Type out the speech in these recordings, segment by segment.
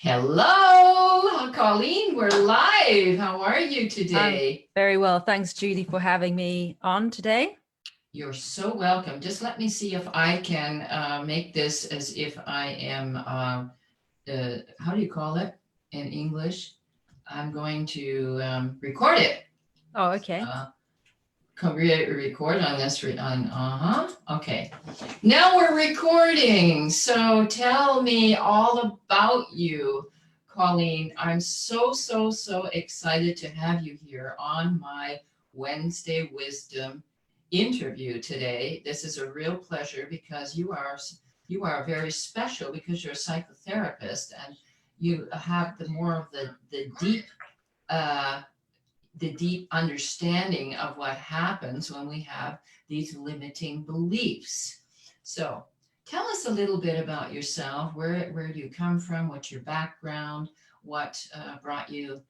Hello, Colleen, we're live. How are you today? Very well. Thanks, Judy, for having me on today. You're so welcome. Just let me see if I can make this as if I am, how do you call it in English? I'm going to record it. Oh, okay. Record on this, okay. Now we're recording. So tell me all about you, Colleen. I'm so excited to have you here on my Wednesday Wisdom interview today. This is a real pleasure because you are very special because you're a psychotherapist and you have uh, the deep understanding of what happens when we have these limiting beliefs. So tell us a little bit about yourself. Where do you come from? What's your background? What brought you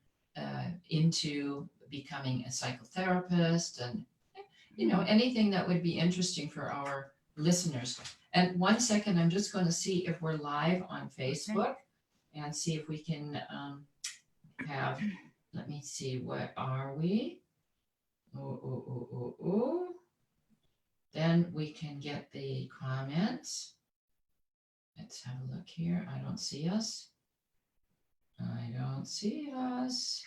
into becoming a psychotherapist? And, anything that would be interesting for our listeners. And 1 second, I'm just going to see if we're live on Facebook and see if we can have. Let me see, where are we? Oh. Then we can get the comments. Let's have a look here. I don't see us.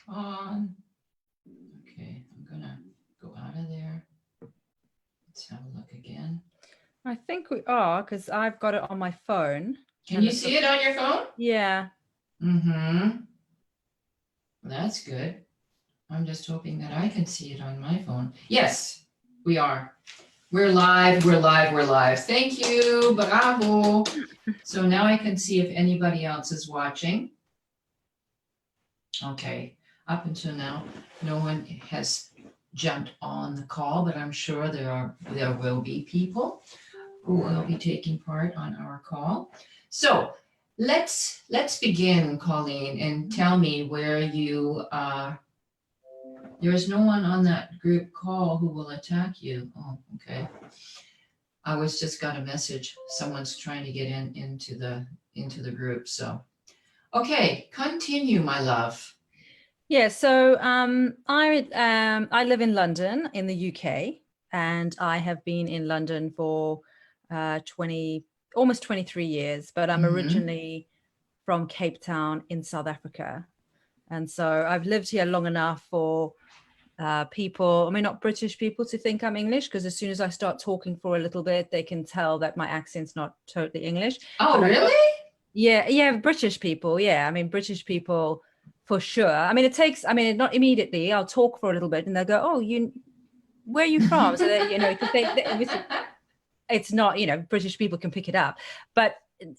On. Okay, I'm gonna go out of there. Let's have a look again. I think we are, because I've got it on my phone. Can you see it on your phone? Yeah. Mm-hmm. That's good. I'm just hoping that I can see it on my phone. Yes, we are. We're live. Thank you. Bravo. So now I can see if anybody else is watching. Okay. Up until now, no one has jumped on the call, but I'm sure there will be people who will be taking part on our call. So let's begin, Colleen, and tell me where you There's no one on that group call who will attack you. Oh, okay. I was just got a message. Someone's trying to get into the group. So, okay, continue, my love. Yeah. So I live in London in the UK, and I have been in London for almost 23 years. But I'm originally from Cape Town in South Africa, and so I've lived here long enough for people, not British people, to think I'm English, because as soon as I start talking for a little bit, they can tell that my accent's not totally English. Oh, really? Yeah, British people. Yeah, British people for sure. It takes, not immediately. I'll talk for a little bit and they'll go, "Oh, where are you from?" So they, it's not, British people can pick it up, but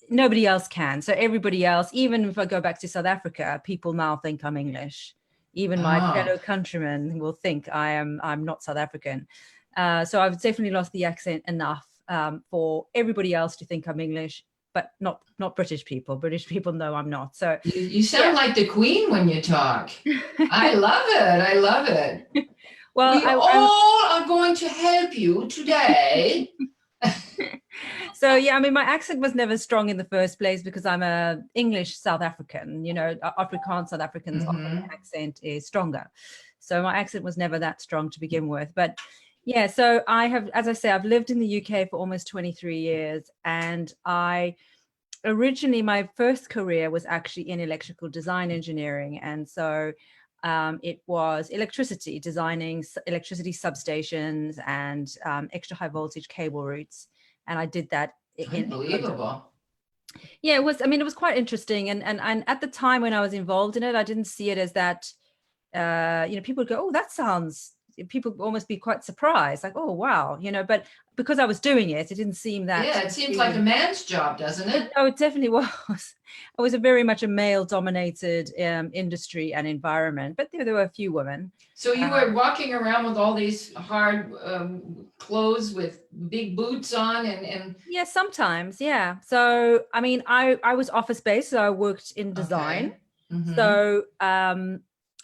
nobody else can. So everybody else, even if I go back to South Africa, people now think I'm English. Even my fellow countrymen will think I'm not South African. So I've definitely lost the accent enough for everybody else to think I'm English, but not British people. British people know I'm not. So you sound like the Queen when you talk. I love it. Well, we all are going to help you today. So yeah, my accent was never strong in the first place because I'm a English South African. Afrikaans South Africans often the accent is stronger. So my accent was never that strong to begin with. But yeah, so I have, as I say, I've lived in the UK for almost 23 years, and originally my first career was actually in electrical design engineering, and so it was electricity, designing electricity substations and extra high voltage cable routes. And I did that. Unbelievable. Yeah, it was. It was quite interesting. And at the time when I was involved in it, I didn't see it as that. People would go, "Oh, that sounds." People would almost be quite surprised, like, "Oh, wow," But because I was doing it, it didn't seem that. Yeah, it seems like a man's job, doesn't it? Oh, it definitely was. It was very much a male-dominated industry and environment, but there were a few women. So you were walking around with all these hard clothes with big boots on and Yeah, sometimes, yeah. So I was office-based, so I worked in design. Okay. So and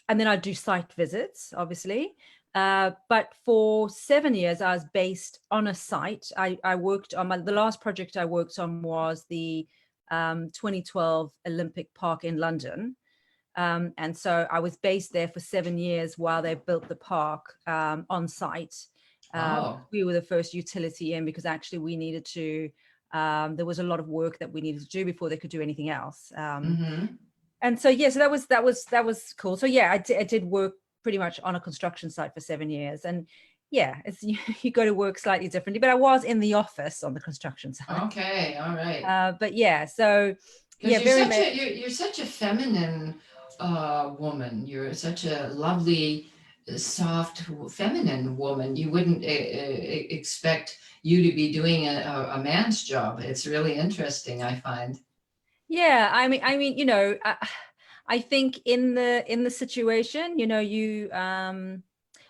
then I'd do site visits, obviously. But for 7 years, I was based on a site. I worked on the last project I worked on was the 2012 Olympic Park in London. And so I was based there for 7 years while they built the park on site. Oh. We were the first utility in, because actually we needed to, there was a lot of work that we needed to do before they could do anything else. And so, yeah, so that was cool. So yeah, I did work pretty much on a construction site for 7 years. And yeah, it's, you go to work slightly differently, but I was in the office on the construction site. Okay, all right. But yeah, so yeah, Because you're such a feminine woman. You're such a lovely, soft, feminine woman. You wouldn't expect you to be doing a man's job. It's really interesting, I find. yeah, I mean, I think in the situation, you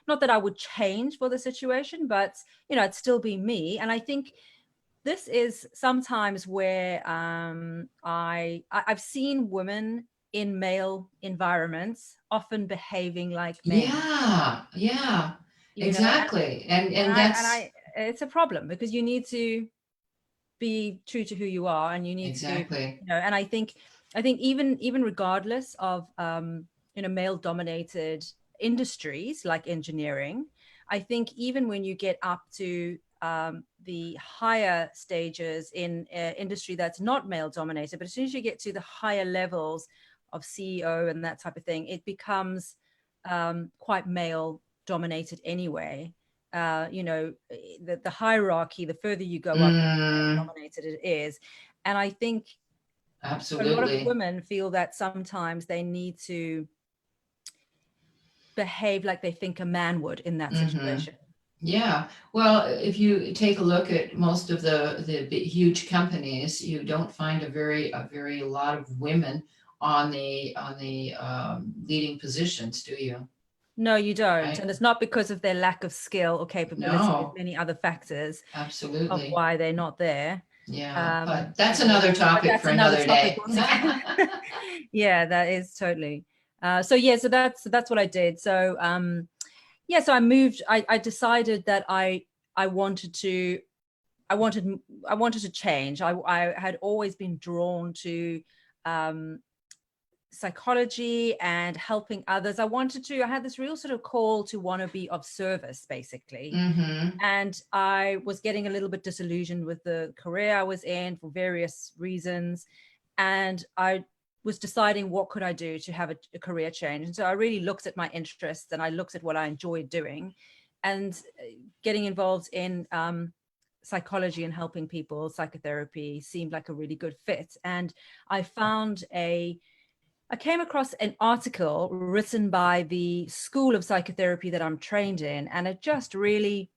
not that I would change for the situation, but it'd still be me. And I think this is sometimes where I've seen women in male environments often behaving like men, Yeah, yeah, you know, and, exactly. And and that's I it's a problem, because you need to be true to who you are, and you need to, exactly. and I think even regardless of male dominated industries like engineering, I think even when you get up to the higher stages in industry that's not male dominated, but as soon as you get to the higher levels of CEO and that type of thing, it becomes quite male dominated anyway. The hierarchy, the further you go up, the more Mm, dominated it is. And I think a lot of absolutely. women feel that sometimes they need to behave like they think a man would in that Hmm. situation. Yeah, well, if you take a look at most of the huge companies, you don't find a very lot of women on the leading positions, do you? No, you don't. Right? And it's not because of their lack of skill or capability. There's No, many other factors of absolutely. why they're not there. Yeah, Um, but that's you know, another but topic that's for another another topic day. altogether. Yeah, that is totally. So yeah, so that's what I did. So yeah, so I decided that I wanted to I wanted I wanted to change. I had always been drawn to um psychology and helping others. I had this real sort of call to want to be of service, basically. Hmm. And I was getting a little bit disillusioned with the career I was in for various reasons. And I was deciding what could I do to have a career change. And so I really looked at my interests and I looked at what I enjoyed doing, and getting involved in psychology and helping people, psychotherapy seemed like a really good fit. And I found I came across an article written by the school of psychotherapy that I'm trained in, and it just really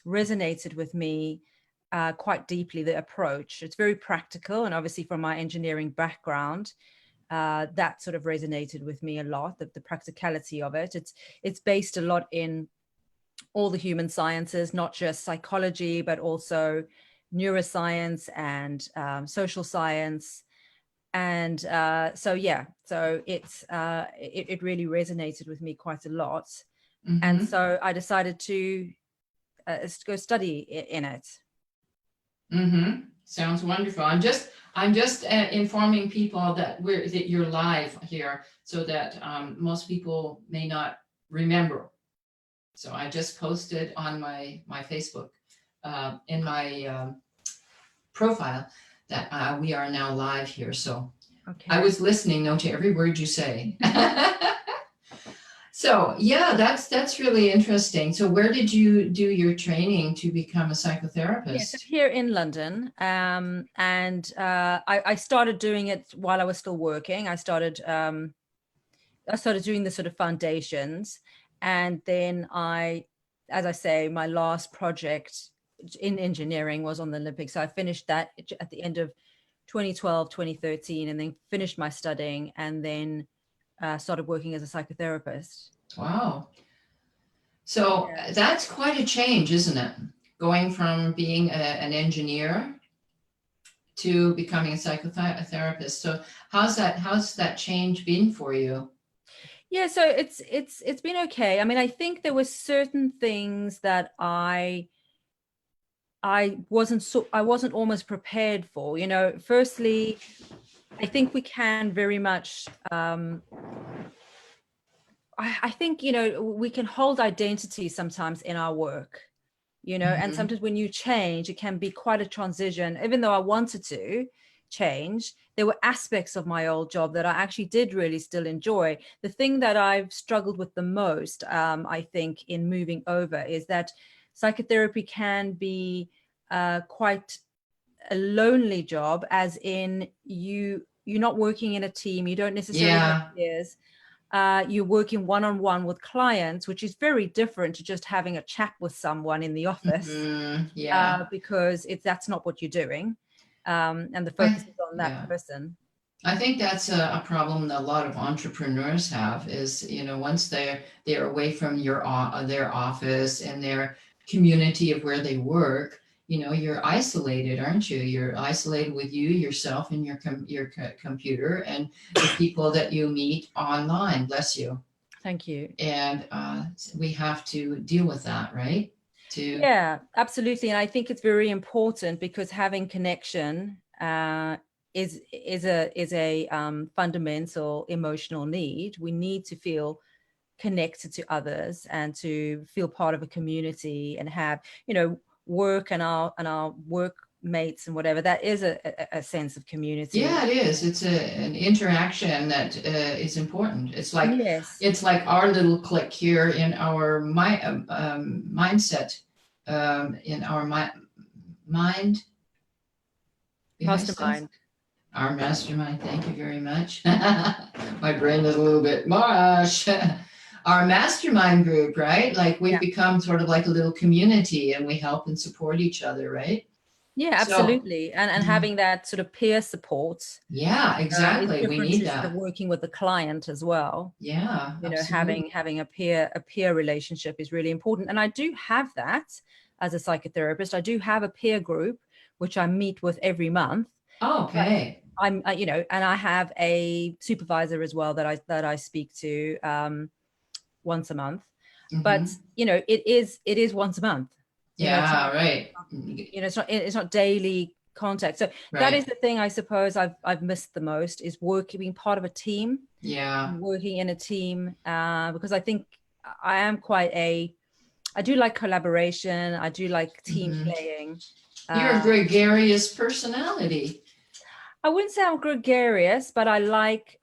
resonated with me quite deeply. The approach, it's very practical, and obviously from my engineering background, that sort of resonated with me a lot. The practicality of it. It's based a lot in all the human sciences, not just psychology, but also neuroscience and social science. And so yeah, so it really resonated with me quite a lot. And Hmm. so I decided to go study in it. Hmm. Sounds wonderful. I'm just informing people that you're live here, so that most people may not remember. So I just posted on my Facebook in my profile that we are now live here. So I Okay. was listening though to every word you say. So yeah, that's really interesting. So where did you do your training to become a Yeah, so psychotherapist? here in London, and I started doing it while I was still working. I started doing the sort of foundations, and then as I say, my last project in engineering was on the Olympics. So I finished that at the end of 2012, 2013, and then finished my studying, and then started working as a psychotherapist. Wow. So Yeah. that's quite a change, isn't it? Going from being an engineer to becoming a psychotherapist. So how's that change been for you? Yeah, so it's been okay. I mean, I think there were certain things that I I wasn't almost prepared for. Firstly, I think we can very much I think, we can hold identity sometimes in our work, and Mm-hmm. sometimes when you change, it can be quite a transition. Even though I wanted to change, there were aspects of my old job that I actually did really still enjoy. The thing that I've struggled with the most, I think, in moving over is that psychotherapy can be quite a lonely job, as in you're not working in a team, you don't necessarily have Yeah. peers. You're working one-on-one with clients, which is very different to just having a chat with someone in the office, Mm-hmm. Yeah. because that's not what you're doing, and the focus I is on that yeah. person. I think that's a problem that a lot of entrepreneurs have is, once they're away from their office and their community of where they work, you're isolated, aren't you? You're isolated with yourself, and your computer, and the people that you meet online. Bless you. Thank you. And we have to deal with that, right? To Yeah, absolutely. And I think it's very important, because having connection is a fundamental emotional need. We need to feel connected to others and to feel part of a community, and have, work and our workmates and whatever. That is a sense of community. Yeah, it is. It's an interaction that is important. Yes. It's like our little click here in our mindset, in our mind. Behind stuff. Mastermind. Our mastermind. Thank you very much. My brain is a little bit mush. Our mastermind group, right? Like we've Yeah. become sort of like a little community, and we help and support each other, right? Yeah, So, absolutely. And having that sort of peer support yeah, is exactly. We different need to sort of that. working with the client as well. Yeah, absolutely. Having a peer relationship is really important. And I do have that as a psychotherapist. I do have a peer group which I meet with every month. But Okay. and I have a supervisor as well that I speak to once a month. But Hmm. it is once a month. It's Yeah, not, right. it's not daily contact. So that is Right. the thing I suppose I've missed the most, is working, being part of a team, Yeah. working in a team, because I think I am I do like collaboration. I do like team Hmm. playing. You're a Uh, gregarious personality. I wouldn't say I'm gregarious, but I like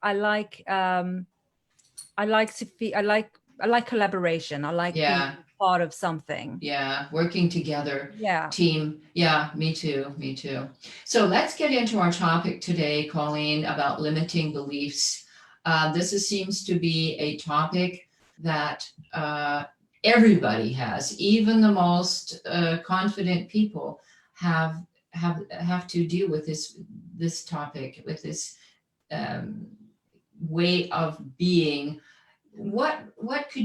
to feel, I like collaboration. I like being Yeah. part of something. Yeah. Working together. Yeah. Team. Yeah, me too. Me too. So let's get into our topic today, Colleen, about limiting beliefs. Seems to be a topic that everybody has, even the most confident people have to deal with this topic, with this um, way of being. Where do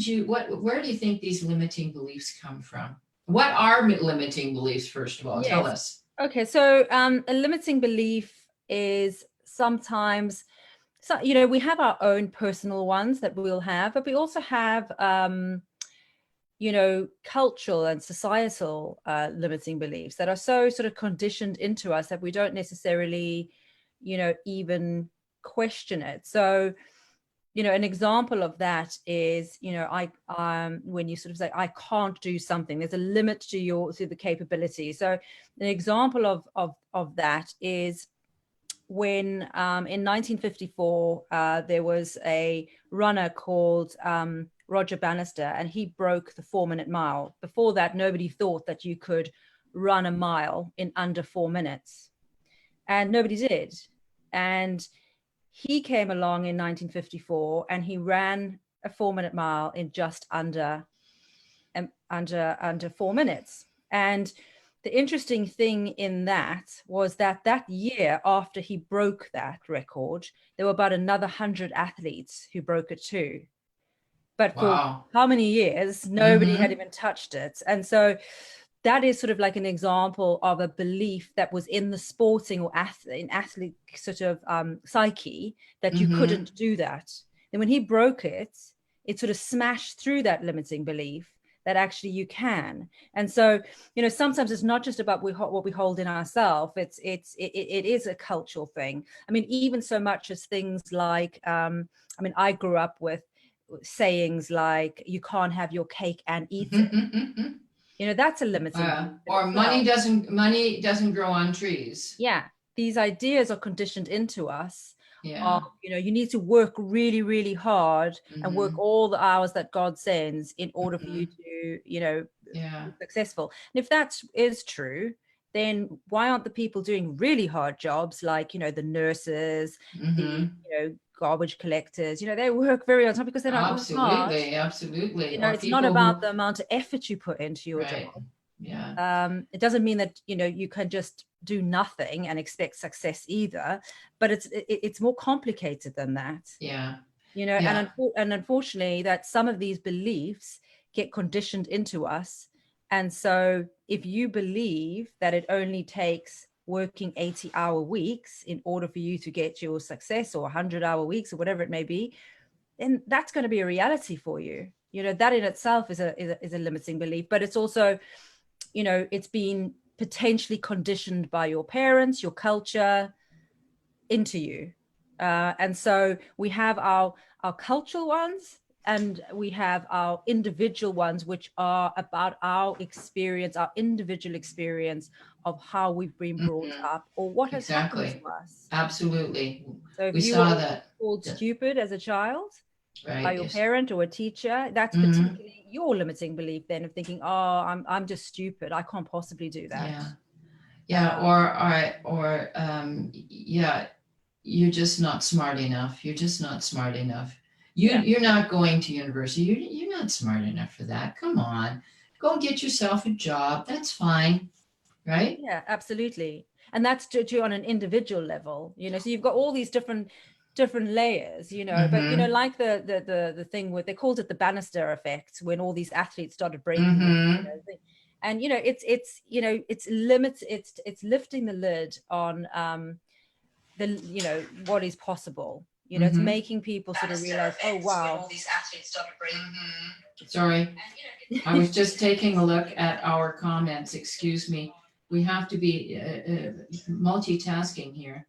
you think these limiting beliefs come from? What are limiting beliefs, first of all? Tell Yes. us. Okay. So a limiting belief is sometimes, so we have our own personal ones that we'll have, but we also have cultural and societal limiting beliefs that are so sort of conditioned into us that we don't necessarily, even question it. So, an example of that is, I when you sort of say I can't do something, there's a limit to the capability. So an example of that is when in 1954 there was a runner called Roger Bannister, and he broke the 4-minute mile. Before that, nobody thought that you could run a mile in under 4 minutes, and nobody did. And he came along in 1954, and he ran a 4-minute mile in just under 4 minutes. And the interesting thing in that was that year after he broke that record, there were about another 100 athletes who broke it too. But for Wow. how many years, nobody had Mm-hmm. even touched it. And so that is sort of like an example of a belief that was in the sporting or athlete sort of psyche, that you Mm-hmm. couldn't do that. And when he broke it, it sort of smashed through that limiting belief that actually you can. And so, sometimes it's not just about what we hold in ourselves. It is a cultural thing. I mean, even so much as things like, I grew up with sayings like, you can't have your cake and eat it. That's a limiting belief in or itself. money doesn't grow on trees. Yeah, these ideas are conditioned into us. Yeah. You need to work really, really hard and work all the hours that God sends in order for you to, Yeah. be successful. And if that is true, then why aren't the people doing really hard jobs like, the nurses, the, garbage collectors, they work very hard because they don't work hard. Absolutely. Or It's not people about who, the amount of effort you put into your right. job. Yeah. It doesn't mean that you can just do nothing and expect success either, but it's more complicated than that. Yeah. And unfortunately, that some of these beliefs get conditioned into us. And so if you believe that it only takes working 80-hour weeks in order for you to get your success, or 100-hour weeks, or whatever it may be, then that's going to be a reality for you. That in itself is a limiting belief, but it's also, it's been potentially conditioned by your parents, your culture into you. And so we have our cultural ones, and we have our individual ones, which are about our experience, our individual experience of how we've been brought up, or what has happened to us. Absolutely. So if We you saw were that. called stupid as a child by your Yes. parent or a teacher, that's particularly your limiting belief then, of thinking, oh, I'm just stupid, I can't possibly do that. You're just not smart enough. You're not going to university. You're not smart enough for that. Come on, go and get yourself a job. That's fine, right? Yeah, absolutely. And that's to on an individual level, so you've got all these different layers, but like the thing with, they called it the Bannister effect, when all these athletes started breaking and it's lifting the lid on what is possible. It's making people sort of realize, oh wow, all these athletes started breaking. Sorry, I was just taking a look at our comments. Excuse me. We have to be multitasking here.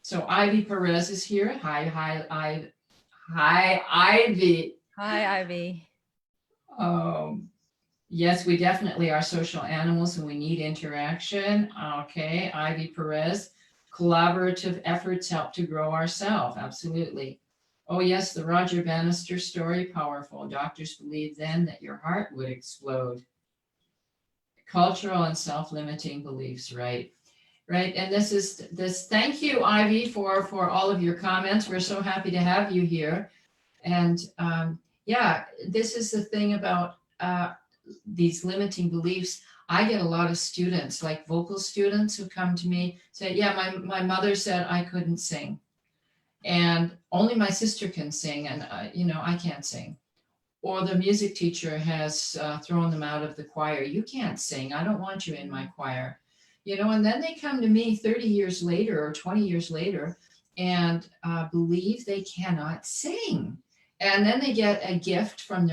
So Ivy Perez is here. Hi, Ivy. Hi, Ivy. Yes, we definitely are social animals and we need interaction. Okay, Ivy Perez. Collaborative efforts help to grow ourselves. Absolutely. Oh yes, the Roger Bannister story, powerful. Doctors believed then that your heart would explode. Cultural and self-limiting beliefs, right? Right. And thank you, Ivy, for all of your comments. We're so happy to have you here. And this is the thing about these limiting beliefs. I get a lot of students, like vocal students, who come to me, say, my mother said I couldn't sing, and only my sister can sing, and I can't sing. Or the music teacher has thrown them out of the choir. You can't sing. I don't want you in my choir. And then they come to me 30 years later or 20 years later and believe they cannot sing. And then they get a gift from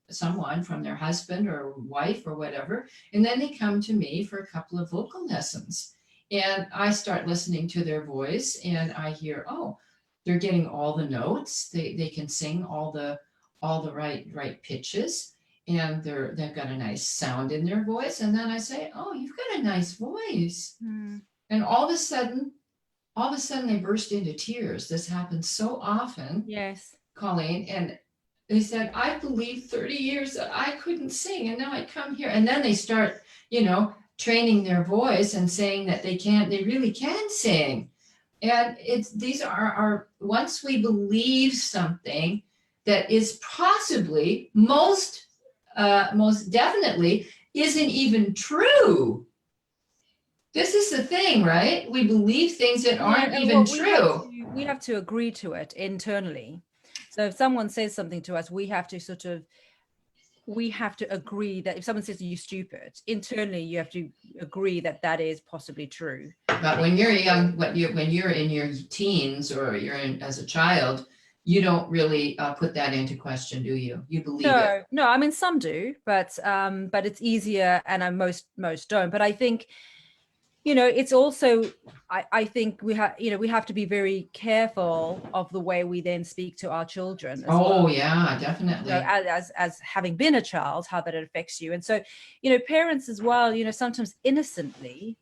someone, from their husband or wife or whatever. And then they come to me for a couple of vocal lessons. And I start listening to their voice and I hear, oh, they're getting all the notes. They can sing all the right pitches, and they've got a nice sound in their voice. And then I say, oh, you've got a nice voice. And all of a sudden they burst into tears. This happens so often. Yes, Colleen. And they said, I believed 30 years that I couldn't sing, and now I come here. And then they start training their voice and saying that they really can sing. And these are once we believe something that is possibly most definitely isn't even true. This is the thing, right? We believe things that aren't even true. We have to agree to it internally. So if someone says something to us, we have to agree that if someone says you're stupid, internally you have to agree that is possibly true. But when you're young, when you're in your teens or you're as a child, you don't really put that into question, do you? You believe it. No, I mean some do, but it's easier, and most don't. But I think, it's also, I think we have to be very careful of the way we then speak to our children as Oh, well. yeah, So definitely. as having been a child, how that affects you. And so, parents as well, sometimes innocently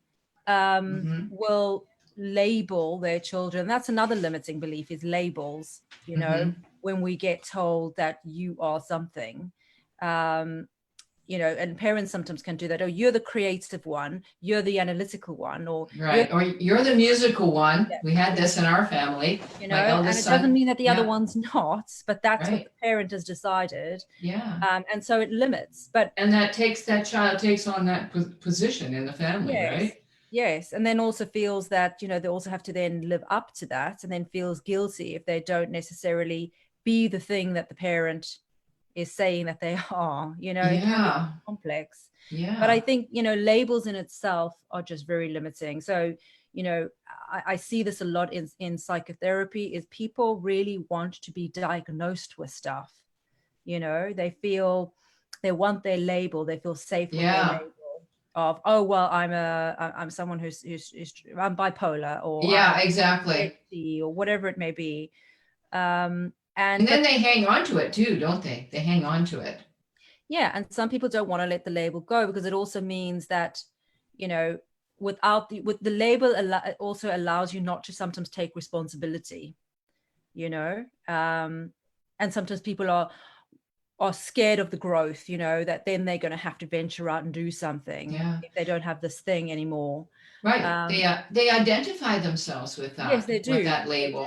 Mm-hmm. will label their children. That's another limiting belief, is labels, Mm-hmm. when we get told that you are something. Um, and parents sometimes can do that. Oh, you're the creative one, you're the analytical one, or you're Right. Or you're the musical one. yeah, We had yeah, this in our family. My and eldest it doesn't son. mean that the other Yeah. one's not, but that's what Right. the parent has decided. Yeah. And so it limits. But And that child takes on that position in the family, yes, right? yes, and then also feels that they also have to then live up to that, and then feels guilty if they don't necessarily be the thing that the parent is saying that they are. It can be Yeah. complex. But I Yeah. think labels in itself are just very limiting. So I see this a lot in psychotherapy, is people really want to be diagnosed with stuff. They feel, they want their label, they feel safe with their Yeah. label of, oh well, I'm someone who's I'm bipolar, or I'm Yeah, exactly. ADHD, or whatever it may be. And And then but they hang on to it too, don't they? They hang on to it. yeah, and some people don't want to let the label go, because it also means that, you know with the label, it also allows you not to sometimes take responsibility. you know and sometimes people are scared of the growth, that then they're going to have to venture out and do something Yeah. if they don't have this thing anymore. Right. um They identify themselves yes, they with do, that label.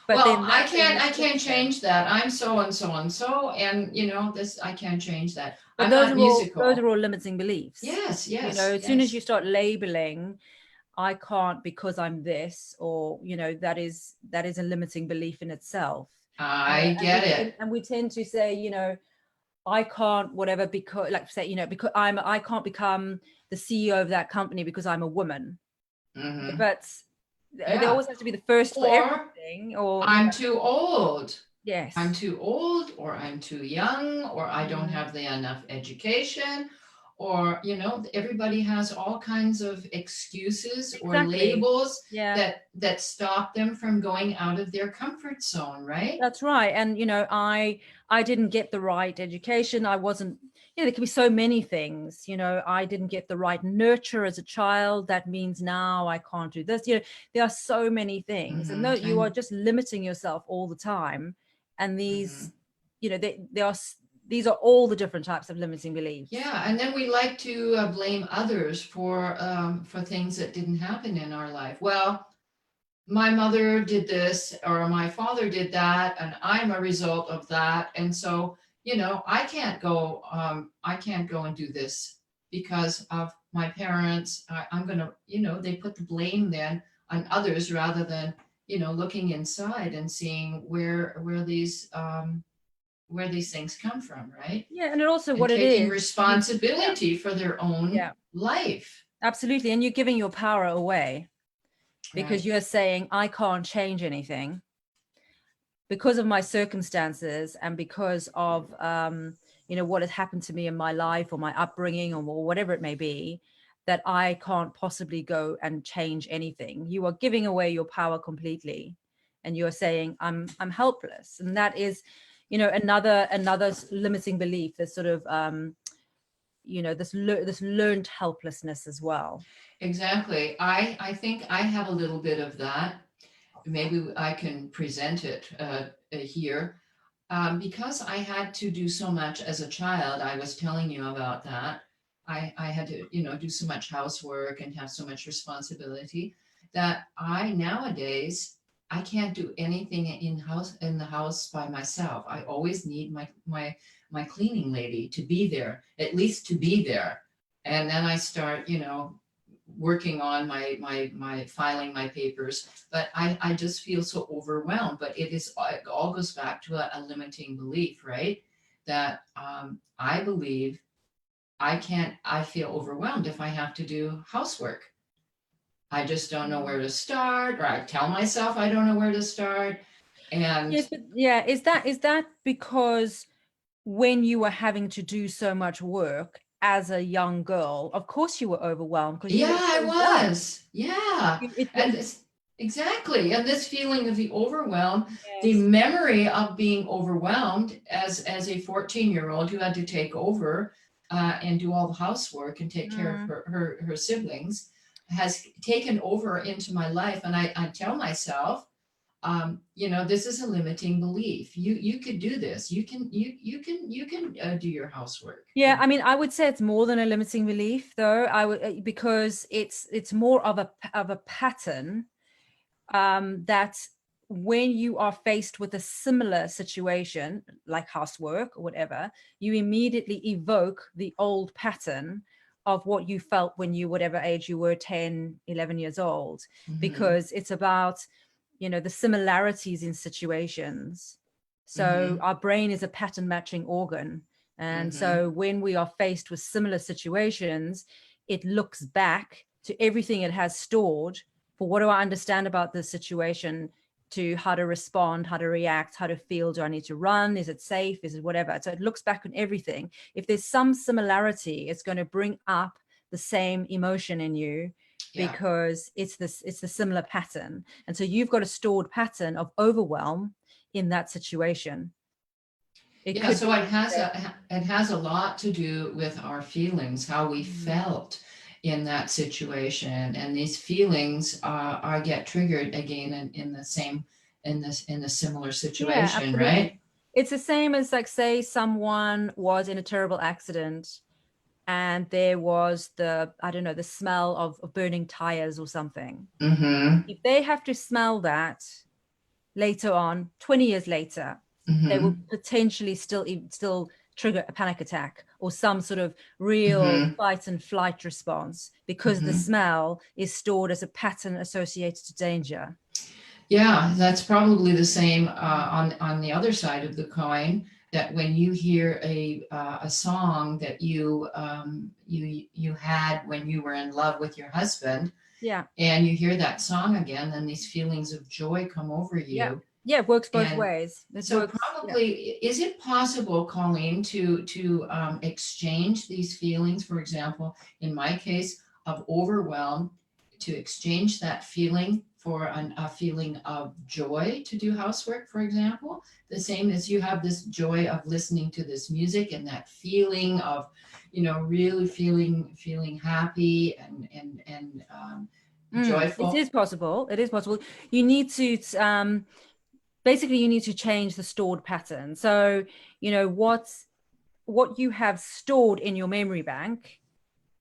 but Well, then that then I can't restricts them. change that. I'm so and so and so, and this I can't change that. But I'm not those musical. are all limiting beliefs. Yes, yes, As soon as you yes. start labeling, I can't because I'm this, or that is a limiting belief in itself. I get it. And we tend to say, I can't whatever, because, like, say, because I can't become the CEO of that company because I'm a woman. Hmm. But there Yeah. always has to be the first for Or everything, or I'm too old. I'm yes. too old, or I'm too young, or I don't Mm, have the enough education, or everybody has all kinds of excuses or exactly. labels Yeah. that stop them from going out of their comfort zone, right? That's right. And I didn't get the right education. I wasn't, there can be so many things. I didn't get the right nurture as a child. That means now I can't do this. There are so many things. And though you are And just limiting yourself all the time. And mhm. these are all the different types of limiting beliefs. Yeah, and then we like to blame others for things that didn't happen in our life. Well, my mother did this or my father did that and I'm a result of that, and so I can't go and do this because of my parents. I'm gonna, they put the blame then on others rather than looking inside and seeing where these things come from, right? Yeah. And it also, And what it taking is, yeah, responsibility for their own yeah, life. absolutely. And you're giving your power away, because Right. you're saying, I can't change anything because of my circumstances, and because of what has happened to me in my life, or my upbringing, or whatever it may be, that I can't possibly go and change anything. You are giving away your power completely, and you're saying, I'm helpless. And that is another limiting belief, this sort of this learned helplessness as well. Exactly. I think I have a little bit of that. Maybe I can present it here. Because I had to do so much as a child, I was telling you about that. I had to, do so much housework and have so much responsibility that I nowadays I can't do anything in the house by myself. I always need my cleaning lady to be there, at least to be there. And then I start, working on my filing my papers, but I just feel so overwhelmed. But it all goes back to a limiting belief, right? That I believe I feel overwhelmed if I have to do housework. I just don't know where to start, or I tell myself I don't know where to start. And Yes, but yeah, is that because when you were having to do so much work as a young girl, of course you were overwhelmed because you yeah, were I so young. was. Yeah. It And was, this, exactly. And this feeling of the overwhelm, the yes. memory of being overwhelmed as a 14-year-old who had to take over and do all the housework and take care of Mm. her siblings has taken over into my life. And I tell myself, this is a limiting belief. You could do this. You can do your housework. Yeah, I mean, I would say it's more than a limiting belief, though. I would because it's more of a pattern that when you are faced with a similar situation, like housework or whatever, you immediately evoke the old pattern of what you felt when you, whatever age you were, 10, 11 years old, Mm-hmm. because it's about, the similarities in situations. So Mm-hmm. our brain is a pattern matching organ. And Mm-hmm. so when we are faced with similar situations, it looks back to everything it has stored for what do I understand about this situation, to how to respond, how to react, how to feel. Do I need to run? Is it safe? Is it whatever? So it looks back on everything. If there's some similarity, it's going to bring up the same emotion in you Yeah. because it's the similar pattern. And so you've got a stored pattern of overwhelm in that situation. It Yeah, could so be. it has a lot to do with our feelings, how we Mm. felt in that situation, and these feelings are get triggered again in the same in the similar Yeah, situation, absolutely. right? It's the same as, like, say someone was in a terrible accident and there was I don't know, the smell of burning tires or something. Mm-hmm. If they have to smell that later on, 20 years later, they will Mm-hmm. potentially still trigger a panic attack or some sort of real Mm-hmm. fight and flight response because the Mm-hmm. smell is stored as a pattern associated to danger. Yeah, that's probably the same on the other side of the coin. That when you hear a song that you had when you were in love with your husband, Yeah. and you hear that song again, then these feelings of joy come over Yeah. you. Yeah, it works both And ways. It so works. Yeah. probably, is it possible, Colleen, to exchange these feelings, for example, in my case of overwhelm, to exchange that feeling for a feeling of joy to do housework, for example, the same as you have this joy of listening to this music and that feeling of, really feeling happy and It joyful. is possible. It is possible. You need to basically you need to change the stored pattern. So, what you have stored in your memory bank,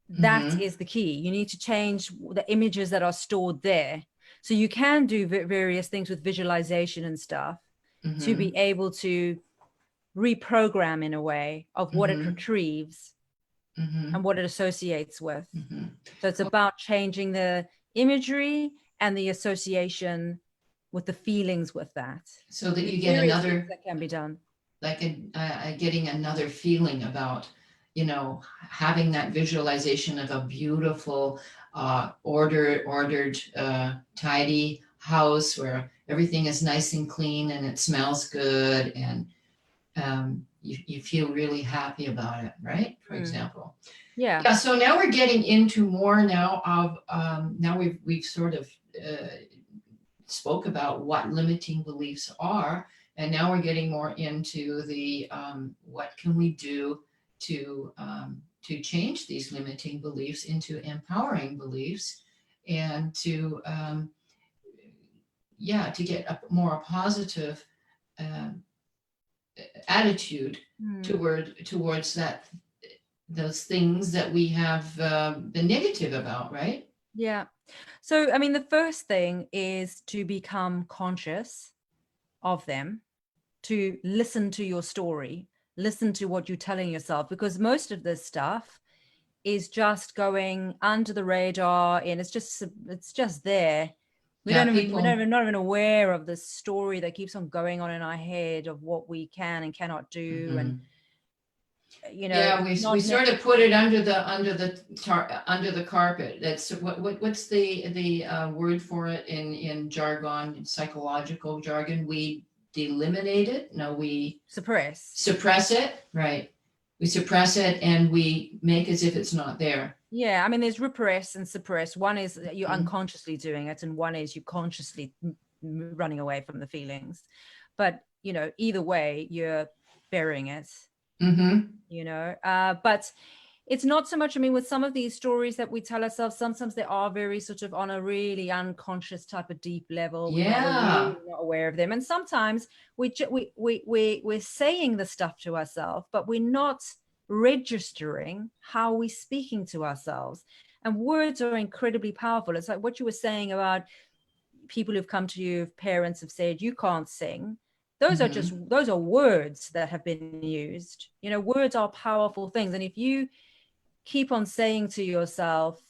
that Mm-hmm. is the key. You need to change the images that are stored there. So you can do various things with visualization and stuff to Mm-hmm. be able to reprogram in a way of what it Mm-hmm. retrieves Mm-hmm. and what it associates with. Mm-hmm. So it's Well, about changing the imagery and the association with the feelings with that. so that There's you get various things another, that can be done. like getting another feeling about, having that visualization of a beautiful, ordered, tidy house where everything is nice and clean and it smells good, and you feel really happy about it, right? For Mm. example. Yeah. Yeah, so now we're getting into more now of now we've sort of spoke about what limiting beliefs are, and now we're getting more into the what can we do to change these limiting beliefs into empowering beliefs, and to get a more positive um, attitude Mm. towards those things that we have been negative about, right? Yeah. So, I mean, the first thing is to become conscious of them, to listen to your story, listen to what you're telling yourself, because most of this stuff is just going under the radar and it's just there. We Yeah, don't even we don't people. even not even aware of the story that keeps on going on in our head of what we can and cannot do. And Mhm. Yeah, it's we not sort of put it under the carpet. That's what's the word for it in jargon, psychological jargon? We eliminate it. No, we Suppress. suppress it. Right. We suppress it and we make as if it's not there. Yeah, I mean, there's repress and suppress. One is that you're Mhm. unconsciously doing it, and one is you consciously running away from the feelings. But, you know, either way, you're burying it, Mm-hmm. you know. But it's not so much, I mean, with some of these stories that we tell ourselves, sometimes they are very sort of on a really unconscious type of deep level. We're Yeah. really not aware of them. And sometimes we're saying the stuff to ourselves, but we're not registering how we're speaking to ourselves. And words are incredibly powerful. It's like what you were saying about people who've come to you, parents have said, you can't sing. Those are just, those are words that have been used. You know, words are powerful things. And if you keep on saying to yourself,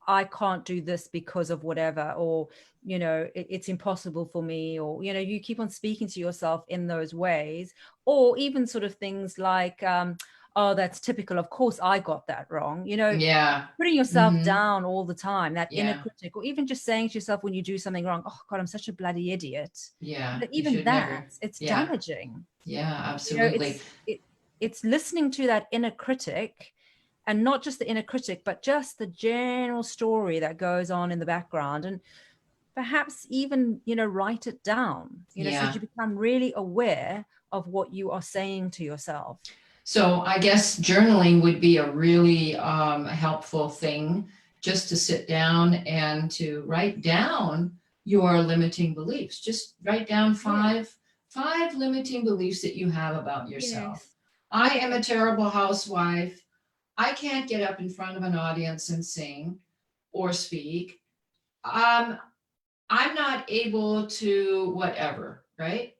I can't do this because of whatever, or, you know, it's impossible for me, or, you know, you keep on speaking to yourself in those ways, or even sort of things like, oh, that's typical. Of course, I got that wrong. You know, Yeah. putting yourself Mm-hmm. down all the time, that inner Yeah. critic, or even just saying to yourself when you do something wrong, oh God, I'm such a bloody idiot. Yeah. But You even should never. that, it's Yeah. damaging. Yeah, You know, absolutely. it's listening to that inner critic, and not just the inner critic, but just the general story that goes on in the background, and perhaps even, you know, write it down, you know, so that Yeah. you become really aware of what you are saying to yourself. So I guess journaling would be a really helpful thing, just to sit down and to write down your limiting beliefs. Just write down Yeah. five limiting beliefs that you have about yourself. Yes. I am Yeah. a terrible housewife. I can't get up in front of an audience and sing or speak. Um, I'm not able to whatever, right?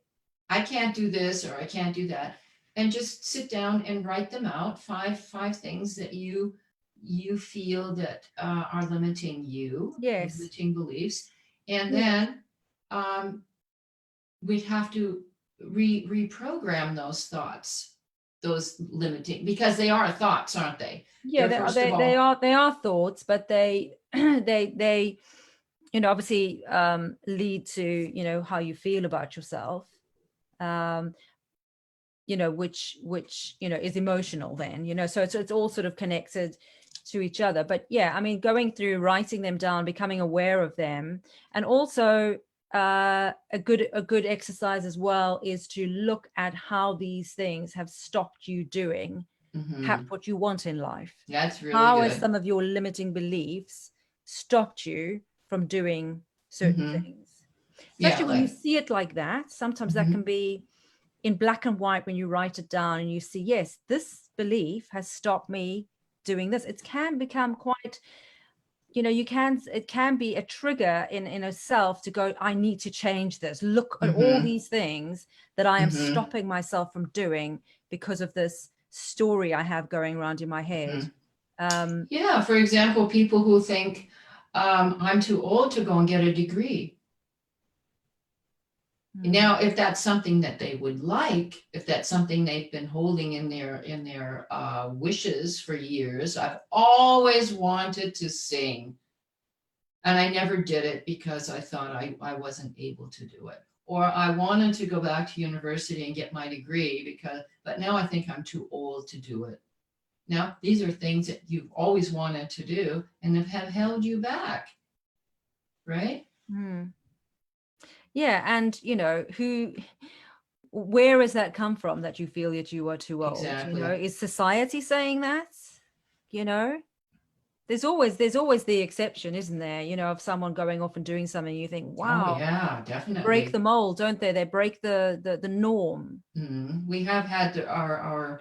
I can't do this or I can't do that. And just sit down and write them out. Five things that you feel that are limiting you, Yes. limiting beliefs. And Yeah. then we'd have to reprogram those thoughts, those limiting, because they are thoughts, aren't they? Yeah, They're first of they all, are, they are thoughts, but they they you know, obviously lead to, you know, how you feel about yourself, um you know, which you know is emotional then, you know, so it's all sort of connected to each other. But yeah, I mean, going through, writing them down, becoming aware of them, and also a good exercise as well is to look at how these things have stopped you doing perhaps mhm, what you want in life. that's really How has good. some of your limiting beliefs stopped you from doing certain Hmm. things? Yeah, Especially when you like, see it like that, sometimes that can mhm, be in black and white when you write it down and you see, yes, this belief has stopped me doing this. It can become quite, you know, it can be a trigger in itself to go, I need to change this. Look at all mhm, these things that I am mhm, stopping myself from doing because of this story I have going around in my head. mhm. Um, Yeah, for example, people who think I'm too old to go and get a degree. mm, Now, if that's something that they would like, if that's something they've been holding in their wishes for years, I've always wanted to sing, and I never did it because I thought I wasn't able to do it. Or I wanted to go back to university and get my degree but now I think I'm too old to do it. Now, these are things that you've always wanted to do and have held you back, right? mm. Yeah, and you know, where has that come from that you feel that you are too old? You know, Exactly. is society saying that? You know, there's always the exception, isn't there? You know, of someone going off and doing something, you think, Oh, wow, yeah, they break the definitely. mold, don't they? They break the norm. We have had our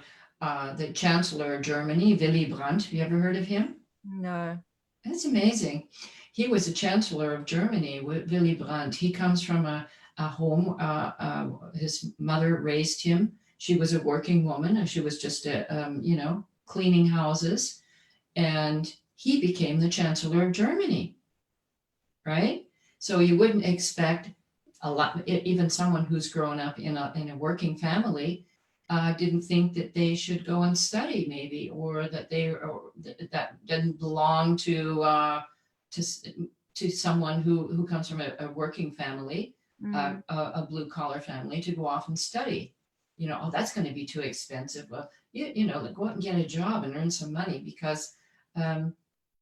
the Chancellor of Germany, Willy Brandt. Have you ever heard of him? No. That's amazing. He was the Chancellor of Germany, Willy Brandt. He comes from a home. His mother raised him. She was a working woman, and she was just cleaning houses, and he became the Chancellor of Germany, right? So you wouldn't expect a lot, even someone who's grown up in a working family, didn't think that they should go and study maybe, or that that didn't belong to to someone who comes from a working family. a blue collar family to go off and study. Oh, that's going to be too expensive. Well, like go out and get a job and earn some money, because um,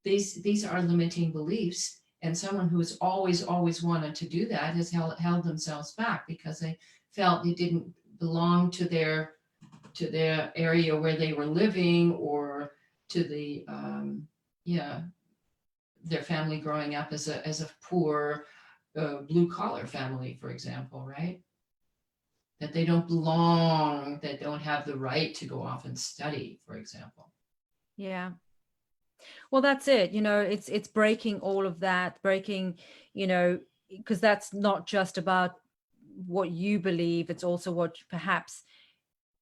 these are limiting beliefs. And someone who's always wanted to do that has held themselves back because they felt they didn't belong to their area where they were living, or to their family growing up as a poor blue collar family, for example, right? That they don't belong, that don't have the right to go off and study, for example. Yeah. Well, that's it. It's breaking all of that, breaking, because that's not just about what you believe. It's also what perhaps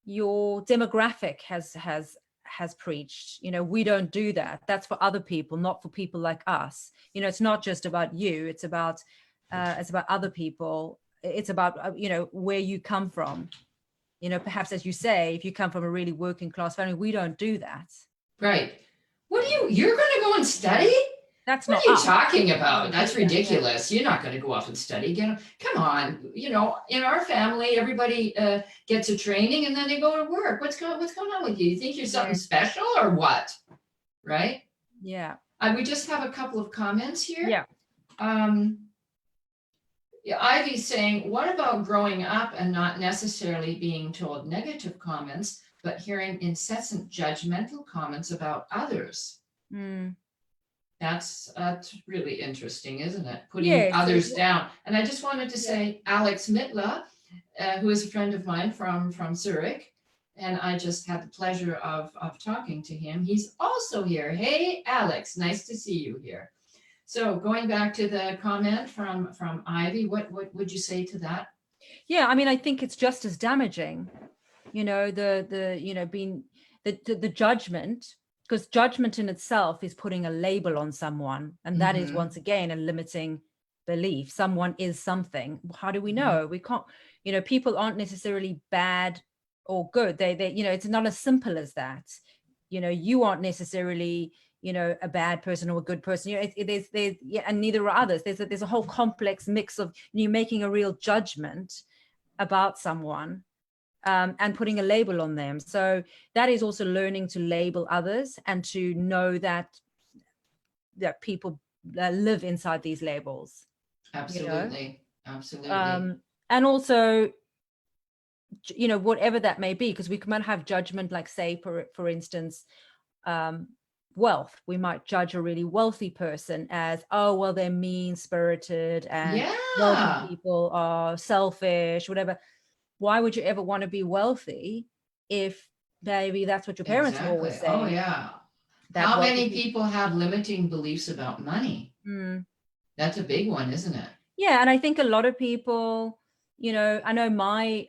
your demographic has preached. We don't do that. That's for other people, not for people like us. It's not just about you. It's about other people. It's about where you come from. Perhaps, as you say, if you come from a really working class family, we don't do that. Right. You're going to go and study? That's what not are you us. talking about? That's ridiculous. You're not going to go off and study. Come on. In our family, everybody gets a training and then they go to work. What's going on with you? You think you're something special or what? Right? Yeah. We just have a couple of comments here. Yeah. Ivy's saying, what about growing up and not necessarily being told negative comments, but hearing incessant judgmental comments about others? That's really interesting, isn't it? Putting others down. And I just wanted to say, Alex Mitla, who is a friend of mine from Zurich, and I just had the pleasure of talking to him. He's also here. Hey, Alex, nice to see you here. So going back to the comment from Ivy, what would you say to that? Yeah, I mean, I think it's just as damaging, being the judgment, because judgment in itself is putting a label on someone. And that is, once again, a limiting belief. Someone is something. How do we know? We can't, people aren't necessarily bad or good. They it's not as simple as that. You aren't necessarily, a bad person or a good person. And neither are others. There's a whole complex mix of you making a real judgment about someone. And putting a label on them. So that is also learning to label others and to know that people live inside these labels. Absolutely. Absolutely. And also, whatever that may be, because we might have judgment, like say, for instance, wealth. We might judge a really wealthy person as, oh, well, they're mean-spirited and wealthy people are selfish, whatever. Why would you ever want to be wealthy if maybe that's what your parents were always saying? Oh, yeah. How many people have limiting beliefs about money? That's a big one, isn't it? Yeah. And I think a lot of people, I know my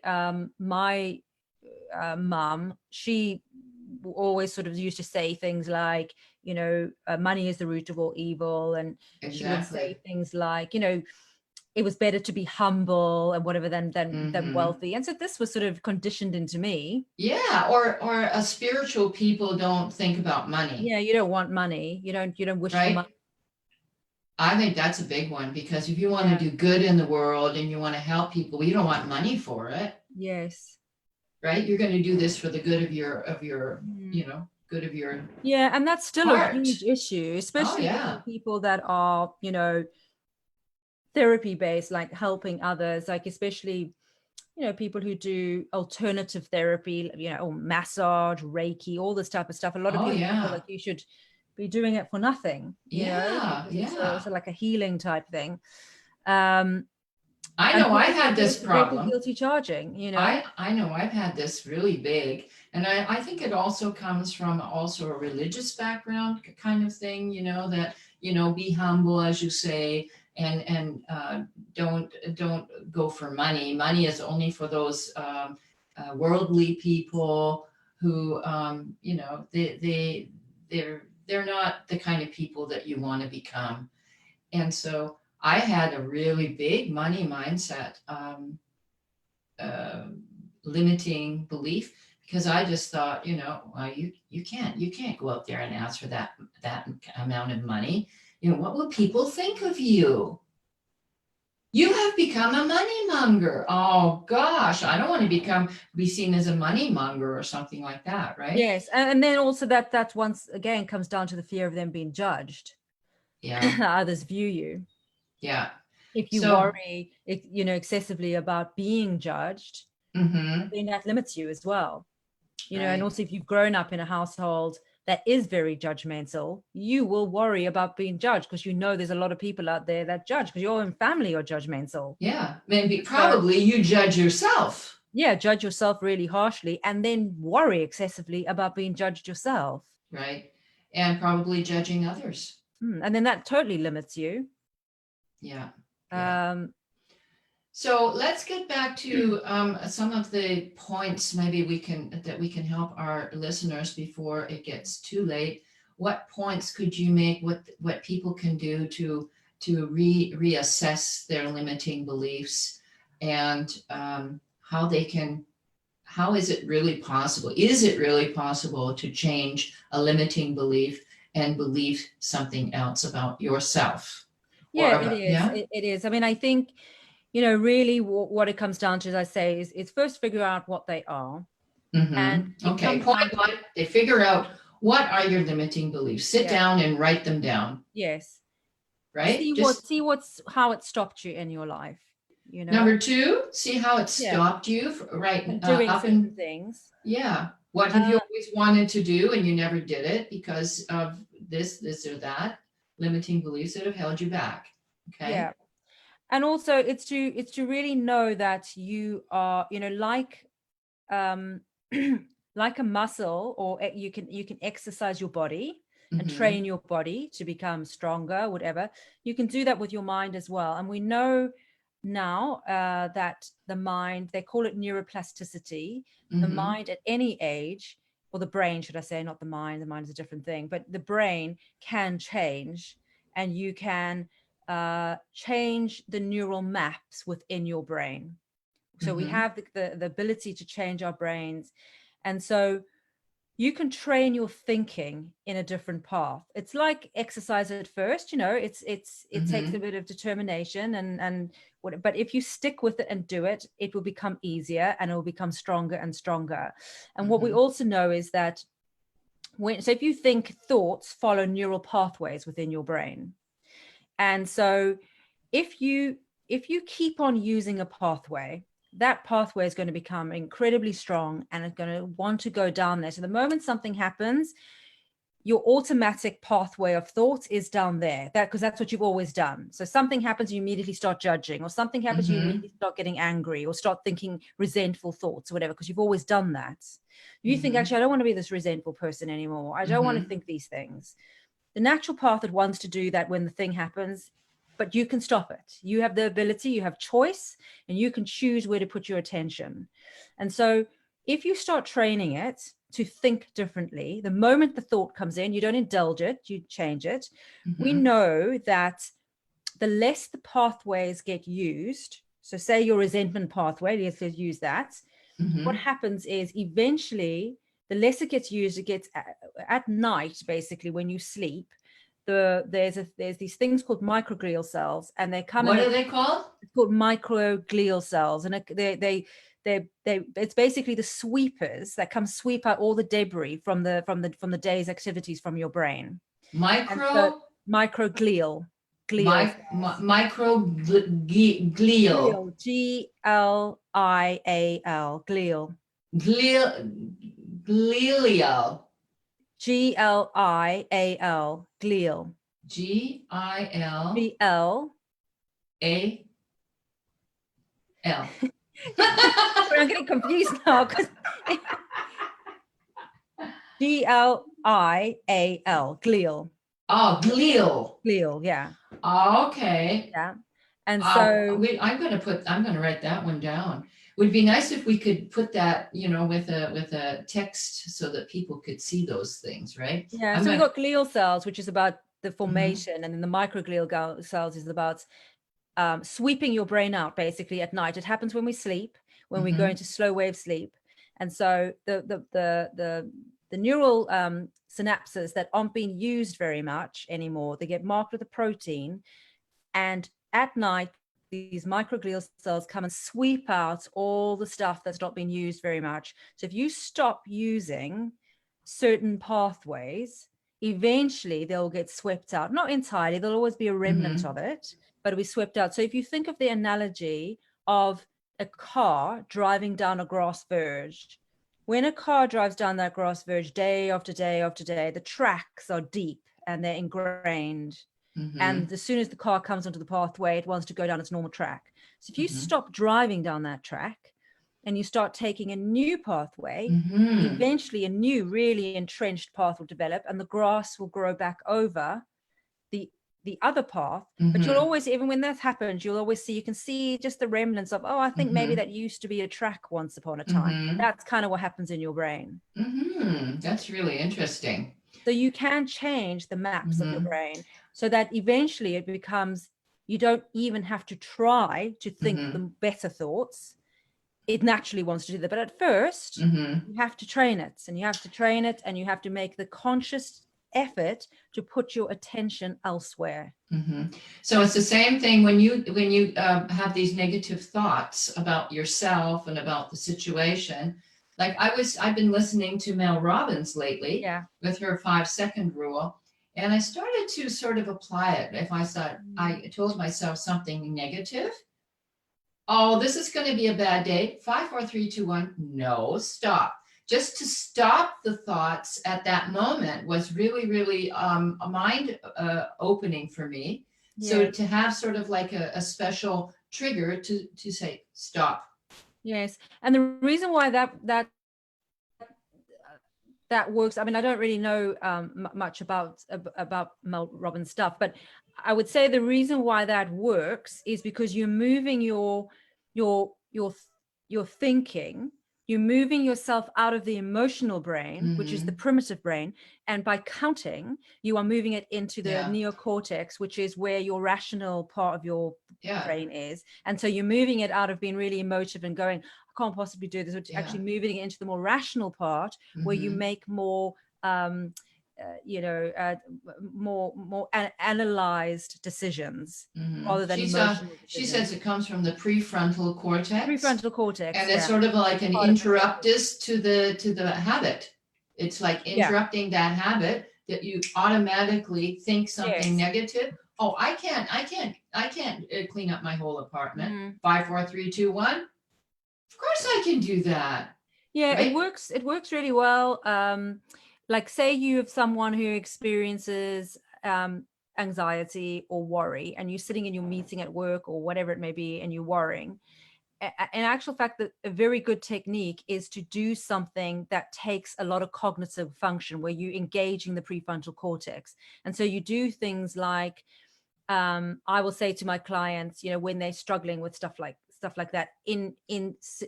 mom, she always sort of used to say things like, money is the root of all evil. And she would say things like, it was better to be humble and whatever than wealthy. And so this was sort of conditioned into me. Yeah. Or spiritual people don't think about money. Yeah. You don't want money. You don't wish for money. I think that's a big one, because if you want to do good in the world and you want to help people, you don't want money for it. Yes. Right. You're going to do this for the good of your, good of your. Yeah. And that's still a huge issue, especially for people that are, therapy based, like helping others, like especially people who do alternative therapy, or massage, Reiki, all this type of stuff. A lot of people feel like you should be doing it for nothing. It's like a healing type thing. I know I had this problem. Guilty charging, I know I've had this really big, and I think it also comes from a religious background kind of thing, that be humble, as you say, and don't go for money. Money is only for those worldly people who they're not the kind of people that you want to become. And so I had a really big money mindset, limiting belief, because I just thought, well, you can't go out there and ask for that amount of money. What will people think of you? You have become a money monger. Oh gosh, I don't want to be seen as a money monger or something like that, right? Yes, and then also that once again comes down to the fear of them being judged. Yeah, How others view you. yeah. If you So, worry, excessively about being judged, mm-hmm, then that limits you as well. And right. also if you've grown up in a household that is very judgmental, you will worry about being judged because there's a lot of people out there that judge because your own family are judgmental. Yeah, maybe So probably you judge yourself, yeah, judge yourself really harshly and then worry excessively about being judged yourself. right? And probably judging others. And then that totally limits you. Yeah, yeah. um So let's get back to some of the points maybe we can help our listeners before it gets too late. What points could you make? What people can do to reassess their limiting beliefs and how they can how is it really possible? Is it really possible to change a limiting belief and believe something else about yourself or yeah, it about is. yeah? It is. I mean, I think really what it comes down to, as I say, is first figure out what they are. And it Okay, comes point down to, one, they figure out what are your limiting beliefs. Sit yeah, down and write them down, yes, right? Just see what's how it stopped you in your life, number two, see how it yeah, stopped you, right? from doing Up certain and things. yeah, what have you uh always wanted to do and you never did it because of this or that? Limiting beliefs that have held you back. yeah, Okay. and also it's to really know that you are, um like a muscle, or you can exercise your body and Mm-hmm. train your body to become stronger, whatever. You can do that with your mind as well. And we know now that the mind, they call it neuroplasticity. The Mm-hmm. mind at any age, or the brain, should I say, not the mind is a different thing, but the brain can change, and you can change the neural maps within your brain. So we Mm-hmm. have the ability to change our brains. And so you can train your thinking in a different path. It's like exercise at first, it takes a Mm-hmm. bit of determination and what, but if you stick with it and do it, it will become easier and it will become stronger and stronger. And what we Mm-hmm. also know is that so if you think, thoughts follow neural pathways within your brain. And so if you keep on using a pathway, that pathway is going to become incredibly strong and it's going to want to go down there. So the moment something happens, your automatic pathway of thoughts is down there, that because that's what you've always done. So something happens, you immediately start judging, or something happens, you Mm-hmm. immediately start getting angry or start thinking resentful thoughts or whatever, because you've always done that. You think, Mm-hmm. actually, I don't want to be this resentful person anymore, I don't want to Mm-hmm. think these things. The natural path that wants to do that when the thing happens, but you can stop it. You have the ability, you have choice, and you can choose where to put your attention. And so if you start training it to think differently, the moment the thought comes in, you don't indulge it, you change it. We Mm-hmm. know that the less the pathways get used, so say your resentment pathway, let's use that, what Mm-hmm. happens is eventually the less it gets used, it gets at night, basically when you sleep, there's these things called microglial cells, and they come in What are they called? it's called microglial cells, and they it's basically the sweepers that come sweep out all the debris from the day's activities from your brain. And so Micro, microglial glial cells. glial, Glial, Glial, glial. glial, glial, Glial, glial. G-I-L-A-L. GL. Sorry, I'm getting confused now because Glial, glial, Oh, glial. glial. Yeah, Okay. yeah. And so, I'm gonna write that one down. Would be nice if we could put that, with a text so that people could see those things, right? yeah, I'm so we gonna, got glial cells, which is about the mhm, formation, and then the microglial cells is about sweeping your brain out basically at night. It happens when we sleep, when we go mhm, into slow wave sleep. And so the neural synapses that aren't being used very much anymore, they get marked with a protein, and at night these microglial cells come and sweep out all the stuff that's not been used very much. So if you stop using certain pathways, eventually they'll get swept out. Not entirely, there'll always be a remnant of it, but it'll be swept out. So if you think of the analogy of a car driving down a grass verge, when a car drives down that grass verge day after day after day, the tracks are deep and they're ingrained. And as soon as the car comes onto the pathway, it wants to go down its normal track. So if you stop driving down that track and you start taking a new pathway, eventually a new really entrenched path will develop and the grass will grow back over the other path. But you'll always, even when that happens, you'll always see, you can see just the remnants of, oh, I think maybe that used to be a track once upon a time. That's kind of what happens in your brain. That's really interesting. So you can change the maps of your brain so that eventually it becomes, you don't even have to try to think the better thoughts. It naturally wants to do that. But at first, you have to train it, and you have to train it, and you have to make the conscious effort to put your attention elsewhere. So it's the same thing when you have these negative thoughts about yourself and about the situation. Like I've been listening to Mel Robbins lately with her 5-second rule, and I started to sort of apply it. If I told myself something negative, oh, this is going to be a bad day. 5, 4, 3, 2, 1. No, stop. Just to stop the thoughts at that moment was really, really a mind opening for me. So to have sort of like a special trigger to say, stop. Yes. And the reason why that works, I mean, I don't really know much about Mel Robbins stuff, but I would say the reason why that works is because you're moving your thinking, you're moving yourself out of the emotional brain, which is the primitive brain, and by counting, you are moving it into the neocortex, which is where your rational part of your brain is. And so you're moving it out of being really emotive and going, I can't possibly do this, which actually moving it into the more rational part where you make more more analyzed decisions rather than emotional decisions. She says it comes from the prefrontal cortex. Prefrontal cortex, and it's sort of like an interruptus to the habit. It's like interrupting that habit that you automatically think something negative. Oh, I can't clean up my whole apartment. 5, 4, 3, 2, 1. Of course I can do that. Yeah, right? It works really well. Like say you have someone who experiences anxiety or worry, and you're sitting in your meeting at work or whatever it may be, and you're worrying. In actual fact, that a very good technique is to do something that takes a lot of cognitive function, where you're engaging the prefrontal cortex. And so you do things like, I will say to my clients, when they're struggling with stuff like that in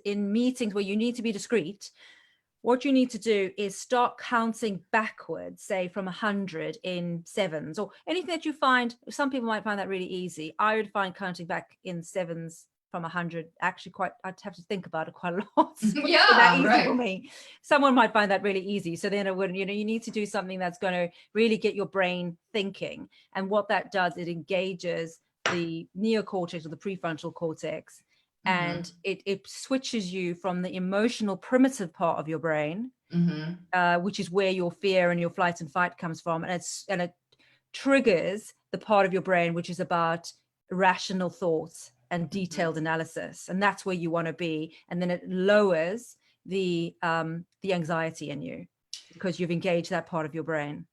meetings where you need to be discreet, what you need to do is start counting backwards, say from 100 in sevens, or anything that you find. Some people might find that really easy. I would find counting back in sevens from 100 actually I'd have to think about it quite a lot. That easy for me. Someone might find that really easy. So then it wouldn't, you need to do something that's going to really get your brain thinking. And what that does, it engages the neocortex or the prefrontal cortex. And it switches you from the emotional primitive part of your brain, which is where your fear and your flight and fight comes from, and it triggers the part of your brain which is about rational thoughts and detailed analysis, and that's where you want to be. And then it lowers the anxiety in you because you've engaged that part of your brain.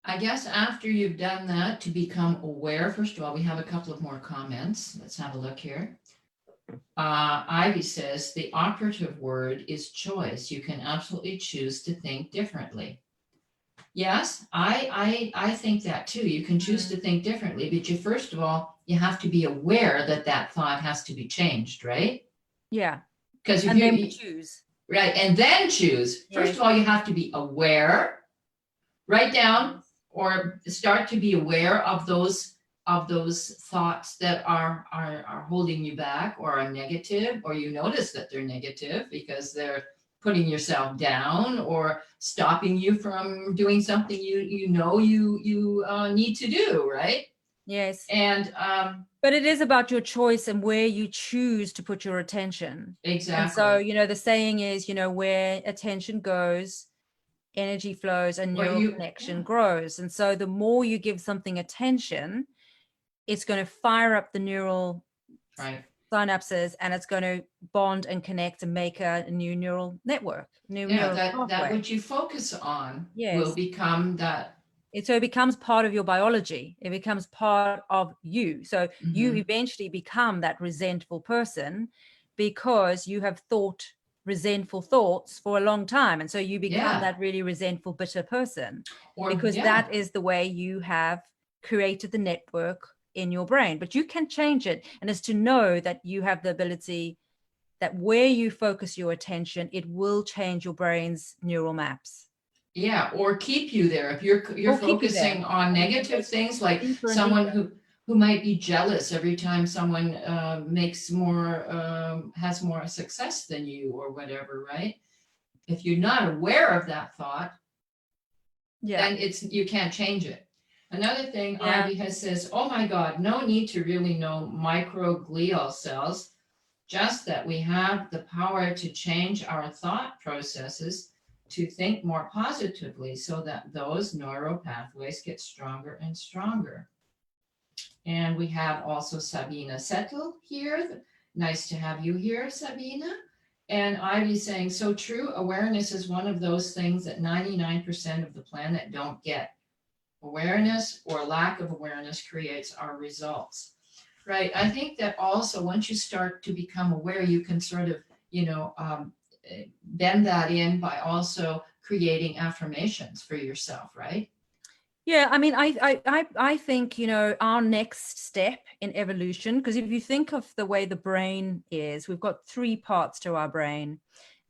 I guess after you've done that, to become aware, first of all, we have a couple of more comments. Let's have a look here. Ivy says the operative word is choice. You can absolutely choose to think differently. Yes, I think that too. You can choose to think differently, but first of all, you have to be aware that thought has to be changed, right? Yeah. Because then we choose. Right, and then choose. First of all, you have to be aware. Write down or start to be aware of those thoughts that are holding you back or are negative, or you notice that they're negative because they're putting yourself down or stopping you from doing something you need to do, right? Yes. And But it is about your choice and where you choose to put your attention. And so, exactly. the saying is, where attention goes, energy flows and What neural you, connection yeah, grows. And so the more you give something attention, it's going to fire up the neural right. synapses, and it's going to bond and connect and make a new neural network, new Yeah, neural that pathway. what you focus on will Yes. become that. So it becomes part of your biology. It becomes part of you. So you Mhm. eventually become that resentful person because you have thought resentful thoughts for a long time. And so you become Yeah. that really resentful, bitter person Or because yeah. that is the way you have created the network in your brain. But you can change it. And it's to know that you have the ability that where you focus your attention, it will change your brain's neural maps. Yeah, or keep you there. If you're Or keep you focusing there. on And you can negative go things, like deeper and someone deeper. who might be jealous every time someone makes more has more success than you or whatever, right? If you're not aware of that thought, Yeah. then it's you can't change it. Another thing Yeah. Ivy has says, oh my God, no need to really know microglial cells, just that we have the power to change our thought processes to think more positively so that those neural pathways get stronger and stronger. And we have also Sabina Settle here. Nice to have you here, Sabina. And Ivy saying, so true, awareness is one of those things that 99% of the planet don't get. Awareness or lack of awareness creates our results. Right. I think that also once you start to become aware, you can sort of, bend that in by also creating affirmations for yourself, right? Yeah, I mean, I think, our next step in evolution, because if you think of the way the brain is, we've got three parts to our brain.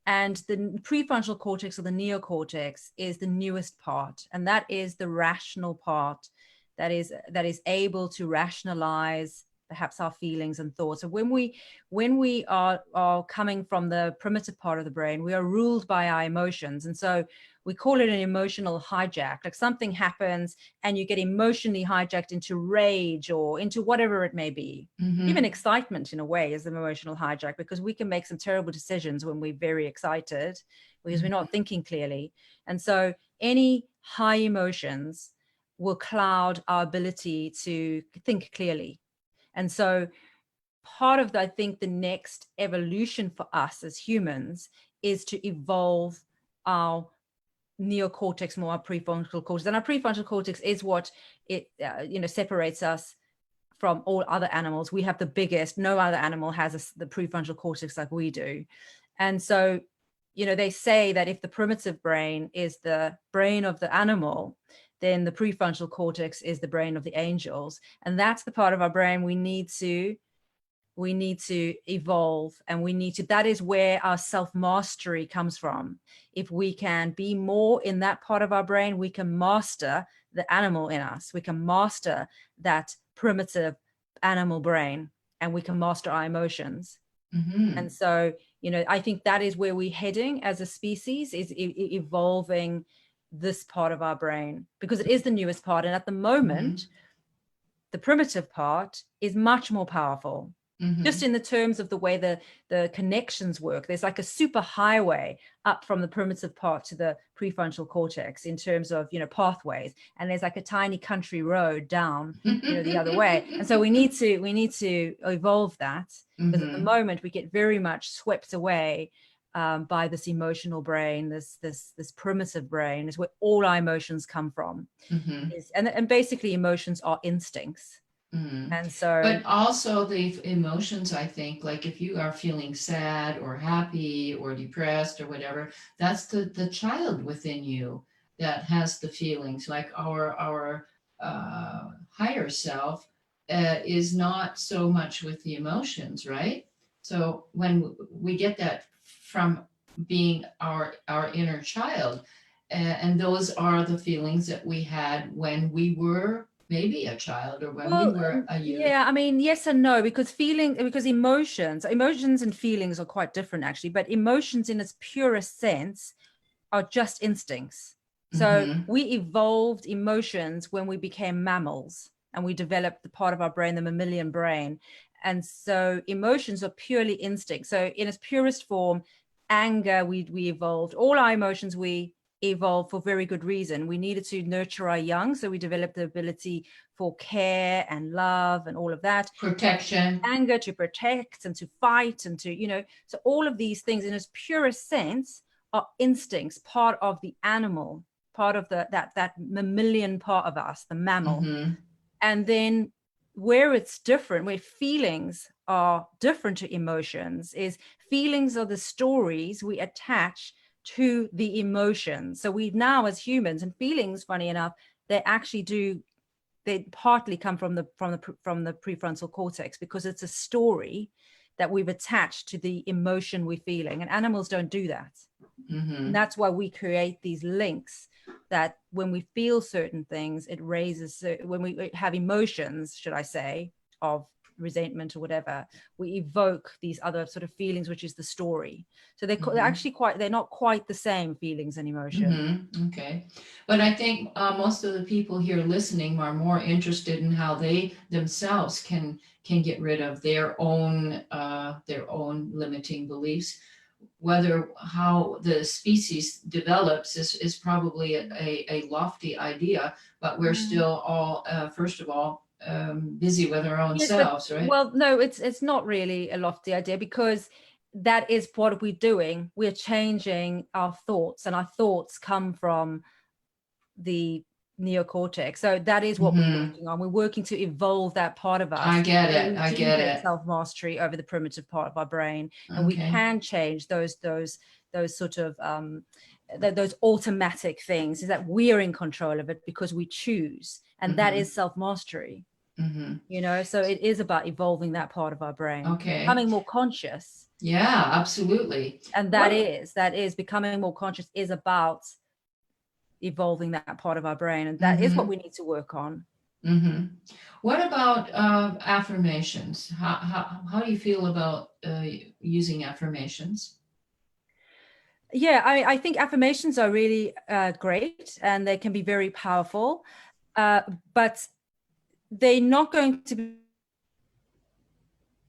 And the prefrontal cortex or the neocortex is the newest part, and that is the rational part that is able to rationalize perhaps our feelings and thoughts. So when we are coming from the primitive part of the brain, we are ruled by our emotions, and so we call it an emotional hijack. Like something happens and you get emotionally hijacked into rage or into whatever it may be. Even Mm-hmm. excitement in a way is an emotional hijack, because we can make some terrible decisions when we're very excited because we're Mm-hmm. not thinking clearly. And so any high emotions will cloud our ability to think clearly. And so part of I think the next evolution for us as humans is to evolve our neocortex more, our prefrontal cortex. And our prefrontal cortex is what it separates us from all other animals. We have the biggest. No other animal has the prefrontal cortex like we do. And so they say that if the primitive brain is the brain of the animal, then the prefrontal cortex is the brain of the angels. And that's the part of our brain we need to evolve, and that is where our self-mastery comes from. If we can be more in that part of our brain, we can master the animal in us. We can master that primitive animal brain, and we can master our emotions. Mm-hmm. And so I think that is where we're heading as a species, is evolving this part of our brain, because it is the newest part, and at the Mm-hmm. moment the primitive part is much more powerful, just Mm-hmm. in the terms of the way the connections work. There's like a super highway up from the primitive part to the prefrontal cortex in terms of pathways, and there's like a tiny country road down the other way. And so we need to evolve that, because at the Mm-hmm. moment we get very much swept away by this emotional brain, this primitive brain is where all our emotions come from. Mm-hmm. And basically emotions are instincts. Mm-hmm. And so But also the emotions, I think, like if you are feeling sad or happy or depressed or whatever, that's the child within you that has the feelings. Like our higher self is not so much with the emotions, right? So when we get that from being our inner child, and those are the feelings that we had when we were maybe a child or when we well, were a youth. yeah, I mean, yes and no, because emotions and feelings are quite different actually, but emotions in its purest sense are just instincts. So Mm-hmm. we evolved emotions when we became mammals. and we develop the part of our brain, the mammalian brain. And so emotions are purely instinct. So in its purest form, anger, we evolved. All our emotions, we evolved for very good reason. We needed to nurture our young. So we developed the ability for care and love and all of that. Protection. Anger to protect and to fight and to, so all of these things in its purest sense are instincts, part of the animal, part of that mammalian part of us, the mammal. Mm-hmm. And then where it's different, where feelings are different to emotions, is feelings are the stories we attach to the emotions. So we now, as humans, and feelings, funny enough, they partly come from the prefrontal cortex, because it's a story that we've attached to the emotion we're feeling, and animals don't do that. Mm-hmm. And that's why we create these links that when we feel certain things, it raises, when we have emotions, should I say, of resentment or whatever, we evoke these other sort of feelings, which is the story. So they're actually they're not quite the same, feelings and emotions. Mm-hmm. Okay. But I think most of the people here listening are more interested in how they themselves can get rid of their own limiting beliefs. Whether how the species develops is probably a lofty idea, but we're still all, first of all, busy with our own selves, right? Well, no, it's not really a lofty idea, because that is what we're doing. We're changing our thoughts, and our thoughts come from the neocortex. So that is what we're working on. We're working to evolve that part of us. I get it. Self-mastery over the primitive part of our brain, and we can change those sort of those automatic things, is that we are in control of it because we choose, and that is self-mastery. So it is about evolving that part of our brain, becoming more conscious. Yeah, absolutely. And that is becoming more conscious is about evolving that part of our brain, and that is what we need to work on. What about affirmations? How do you feel about using affirmations? Yeah, I think affirmations are really great, and they can be very powerful, but they're not going to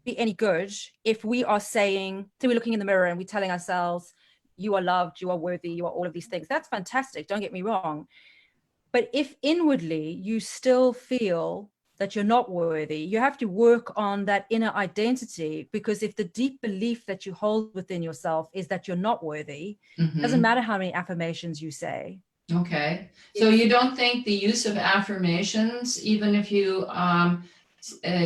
be any good if we are saying, so we're looking in the mirror and we're telling ourselves, you are loved, you are worthy, you are all of these things. That's fantastic, don't get me wrong. But if inwardly you still feel that you're not worthy, you have to work on that inner identity, because if the deep belief that you hold within yourself is that you're not worthy, it doesn't matter how many affirmations you say. Okay. So you don't think the use of affirmations, even if you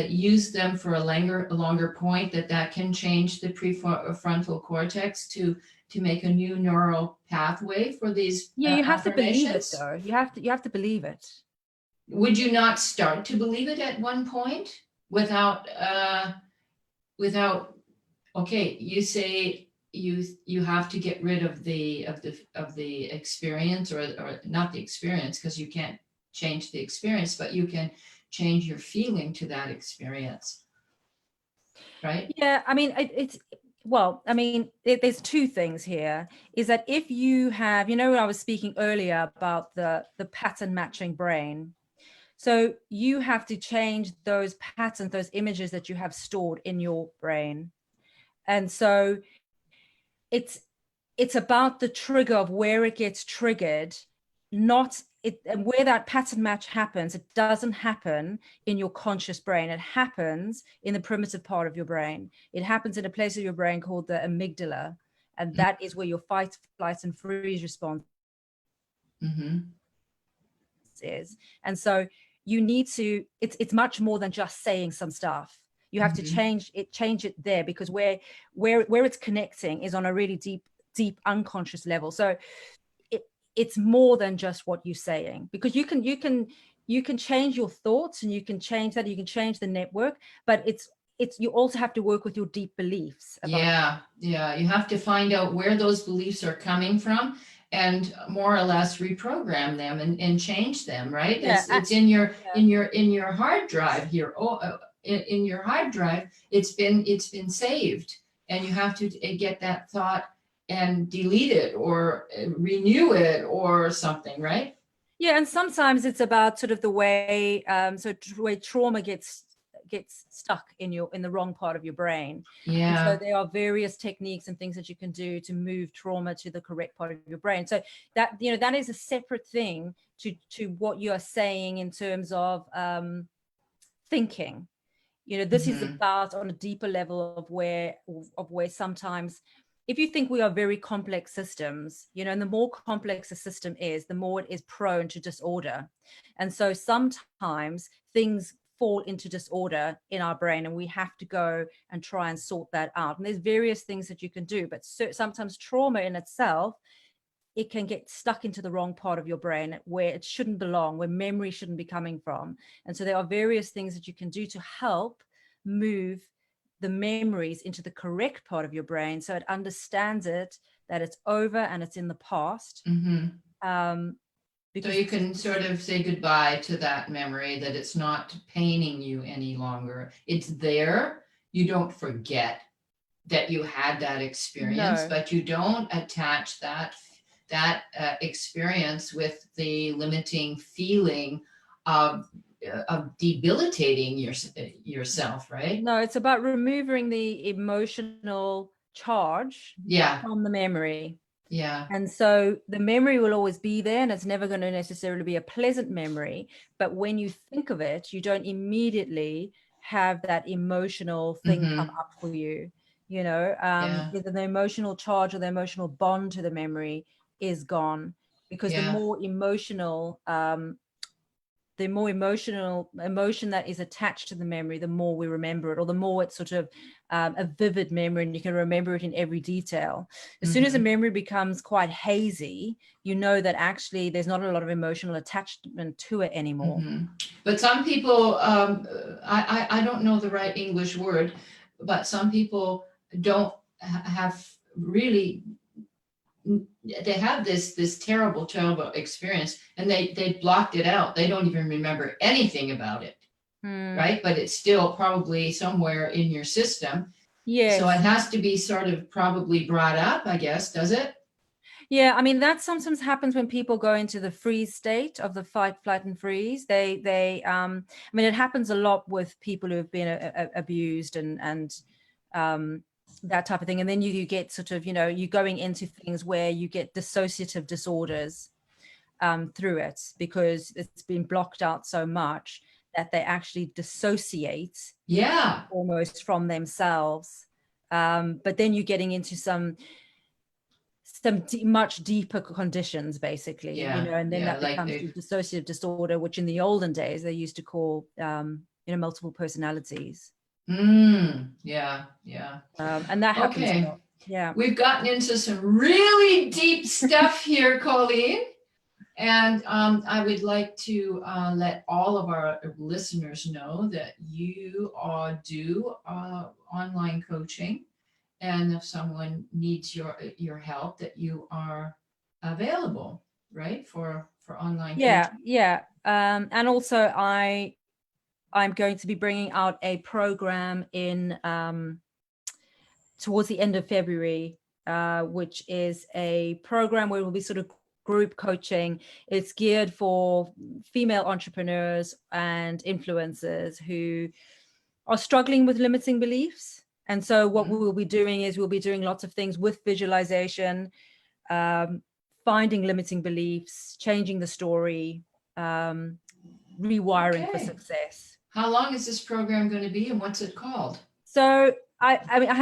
use them for a longer point, that can change the prefrontal cortex to make a new neural pathway for these you have to believe it, affirmations? though. You have to believe it. Would you not start to believe it at one point without okay, you say you have to get rid of the experience, or not the experience, because you can't change the experience, but you can change your feeling to that experience, right? Yeah, I mean, there's two things here. Is that if you have, when I was speaking earlier about the pattern matching brain, so you have to change those patterns, those images that you have stored in your brain. And so it's about the trigger of where it gets triggered, not it, and where that pattern match happens. It doesn't happen in your conscious brain. It happens in the primitive part of your brain. It happens in a place of your brain called the amygdala, and that is where your fight, flight, and freeze response is. And so you need to. It's much more than just saying some stuff. You have to change it there, because where it's connecting is on a really deep unconscious level. So it's more than just what you're saying, because you can change your thoughts, and you can change the network, but it's you also have to work with your deep beliefs. Yeah, you have to find out where those beliefs are coming from, and more or less reprogram them and change them, right? It's in your hard drive here. In your hard drive, it's been saved, and you have to get that thought and delete it, or renew it, or something, right? Yeah, and sometimes it's about sort of the way where trauma gets stuck in the wrong part of your brain. And so Yeah. there are various techniques and things that you can do to move trauma to the correct part of your brain. So that, you know, that is a separate thing to what you are saying in terms of thinking. You know, this is Mm-hmm. about on a deeper level of where sometimes, if you think we are very complex systems, you know, and the more complex a system is, the more it is prone to disorder. And so sometimes things fall into disorder in our brain, and we have to go and try and sort that out. And there's various things that you can do, but sometimes trauma in itself, it can get stuck into the wrong part of your brain where it shouldn't belong, where memory shouldn't be coming from. And so there are various things that you can do to help move the memories into the correct part of your brain so it understands it, that it's over and it's in the past. Mm-hmm. So Because you can sort of say goodbye to that memory, that it's not paining you any longer. It's there. You don't forget that you had that experience, no, but you don't attach that experience with the limiting feeling of debilitating yourself, right? no, it's about removing the emotional charge Yeah, from the memory. yeah. And so the memory will always be there, and it's never going to necessarily be a pleasant memory. But when you think of it, you don't immediately have that emotional thing come Mm-hmm. up for you. You know, Yeah, either the emotional charge or the emotional bond to the memory is gone, because yeah. the more emotion that is attached to the memory, the more we remember it, or the more it's sort of a vivid memory and you can remember it in every detail. As soon as a Mm-hmm. memory becomes quite hazy, you know that actually there's not a lot of emotional attachment to it anymore. Mm-hmm. But some people, I don't know the right English word, but some people don't have really, they have this terrible experience, and they blocked it out. They don't even remember anything about it, Hmm. right? But it's still probably somewhere in your system. So it Yes. has to be sort of probably brought up, I guess, does it? Yeah, I mean that sometimes happens when people go into the freeze state of the fight, flight, and freeze. I mean, it happens a lot with people who have been abused and that type of thing. And then you get sort of, you know, you're going into things where you get dissociative disorders through it, because it's been blocked out so much that they actually dissociate Yeah. almost from themselves. But then you're getting into some much deeper conditions, basically, you Yeah. know, and then Yeah. that Like becomes they. the dissociative disorder, which in the olden days they used to call you know, multiple personalities. Yeah. Yeah. And that happens a Okay. lot. Yeah. We've gotten into some really deep stuff here, Colleen. And I would like to let all of our listeners know that you do online coaching, and if someone needs your help, that you are available, right, for online Yeah, coaching. yeah. And also I'm going to be bringing out a program in towards the end of February, which is a program where we'll be sort of group coaching. It's geared for female entrepreneurs and influencers who are struggling with limiting beliefs. And so what we will be doing is we'll be doing lots of things with visualization, finding limiting beliefs, changing the story, rewiring for Okay. success. How long is this program going to be, and what's it called? So I mean, I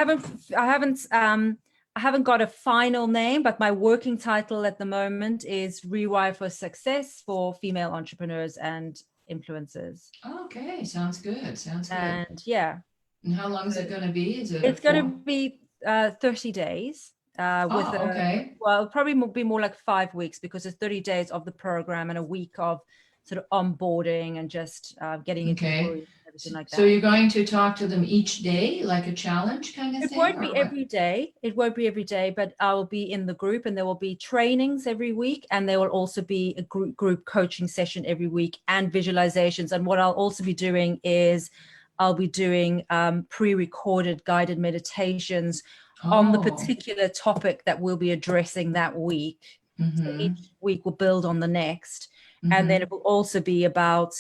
haven't got a final name, but my working title at the moment is Rewire for Success for Female Entrepreneurs and Influencers. Okay, sounds good. Sounds good. And yeah, And how long is so it going to be? Is it a it's going to four? be 30 days with Oh, okay. well, it'll probably be more like 5 weeks, because it's 30 days of the program and a week of sort of onboarding and just getting into the Okay. groove and everything like So that. you're going to talk to them each day, like a challenge kind of It thing, won't or be what? every day. It won't be every day, but I will be in the group, and there will be trainings every week, and there will also be a group coaching session every week, and visualizations. And what I'll also be doing is I'll be doing pre-recorded guided meditations on the Oh, particular topic that we'll be addressing that week. So each week will build on the next. And then it will also be about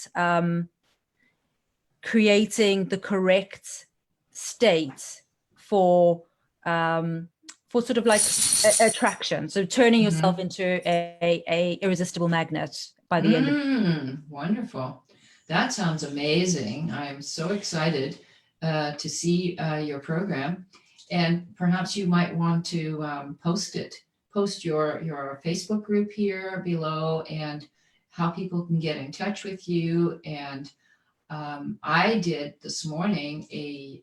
creating the correct state for sort of like attraction. So turning yourself into a irresistible magnet by the end of it. Wonderful. That sounds amazing. I'm so excited to see your program. And perhaps you might want to post your Facebook group here below, and how people can get in touch with you. And I did this morning a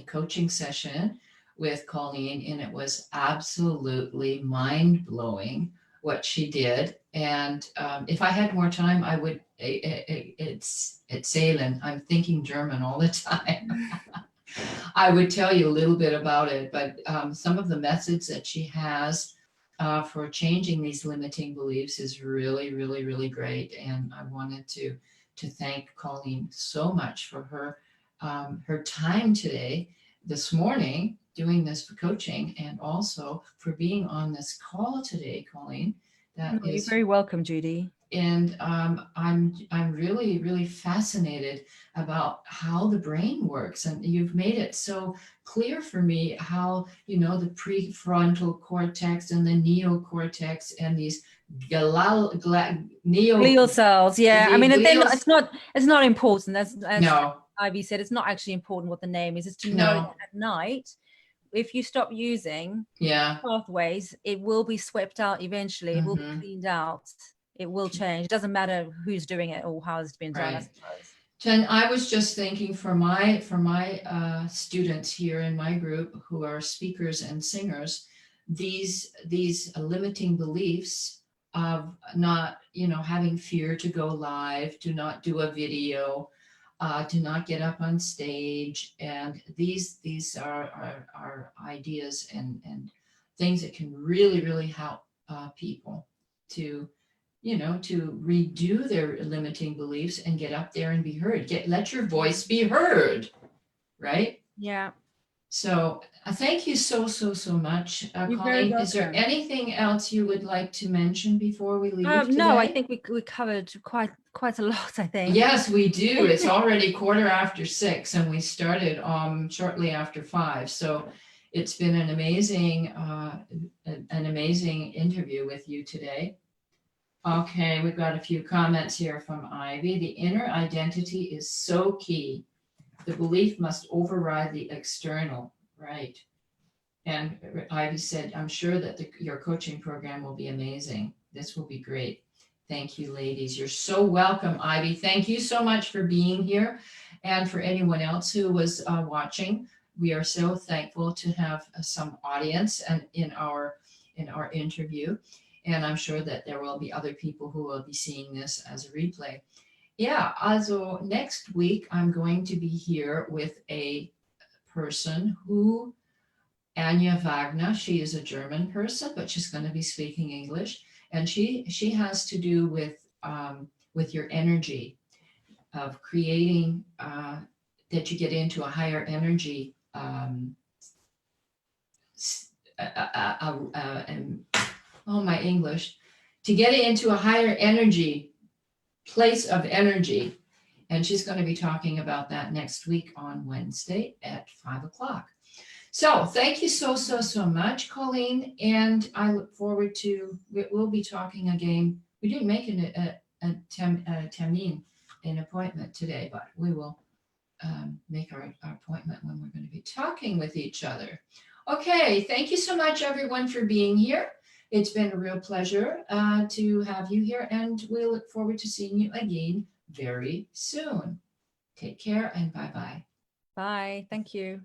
coaching session with Colleen, and it was absolutely mind-blowing what she did. And if I had more time, I would. It's Salen. I'm thinking German all the time. I would tell you a little bit about it, but some of the methods that she has for changing these limiting beliefs is really, really, really great. And I wanted to thank Colleen so much for her time today, this morning, doing this for coaching, and also for being on this call today, Colleen. You're very welcome, Judy. And I'm really, really fascinated about how the brain works, and you've made it so clear for me how, the prefrontal cortex and the neocortex and these glial cells. Yeah, I mean, it's not important. As no. Ivy said, it's not actually important what the name is. It's to know that at night, if you stop using pathways, it will be swept out eventually. It will be cleaned out. It will change. It doesn't matter who's doing it or how it's been done, I suppose. Jen, I was just thinking for my students here in my group who are speakers and singers, these limiting beliefs of not, having fear to go live, to not do a video, to not get up on stage, and these are ideas and things that can really, really help people to redo their limiting beliefs and get up there and be heard. Let your voice be heard, right? Yeah. So thank you so much, Colleen. Is there anything else you would like to mention before we leave today? No, I think we covered quite a lot, I think. Yes, we do. It's already 6:15, and we started shortly after 5. So it's been an amazing interview with you today. Okay, we've got a few comments here from Ivy. The inner identity is so key. The belief must override the external, right? And Ivy said, I'm sure that your coaching program will be amazing. This will be great. Thank you, ladies. You're so welcome, Ivy. Thank you so much for being here. And for anyone else who was watching, we are so thankful to have some audience and in our interview. And I'm sure that there will be other people who will be seeing this as a replay. Yeah, also next week, I'm going to be here with a person who, Anja Wagner, she is a German person, but she's going to be speaking English. And she has to do with your energy, of creating, that you get into a higher energy, my English, to get into a higher energy, place of energy. And she's going to be talking about that next week on Wednesday at 5:00. So thank you so much, Colleen. And I look forward to, we'll be talking again. We didn't make an appointment today, but we will make our appointment when we're going to be talking with each other. Okay, thank you so much, everyone, for being here. It's been a real pleasure to have you here, and we look forward to seeing you again very soon. Take care and bye-bye. Bye. Thank you.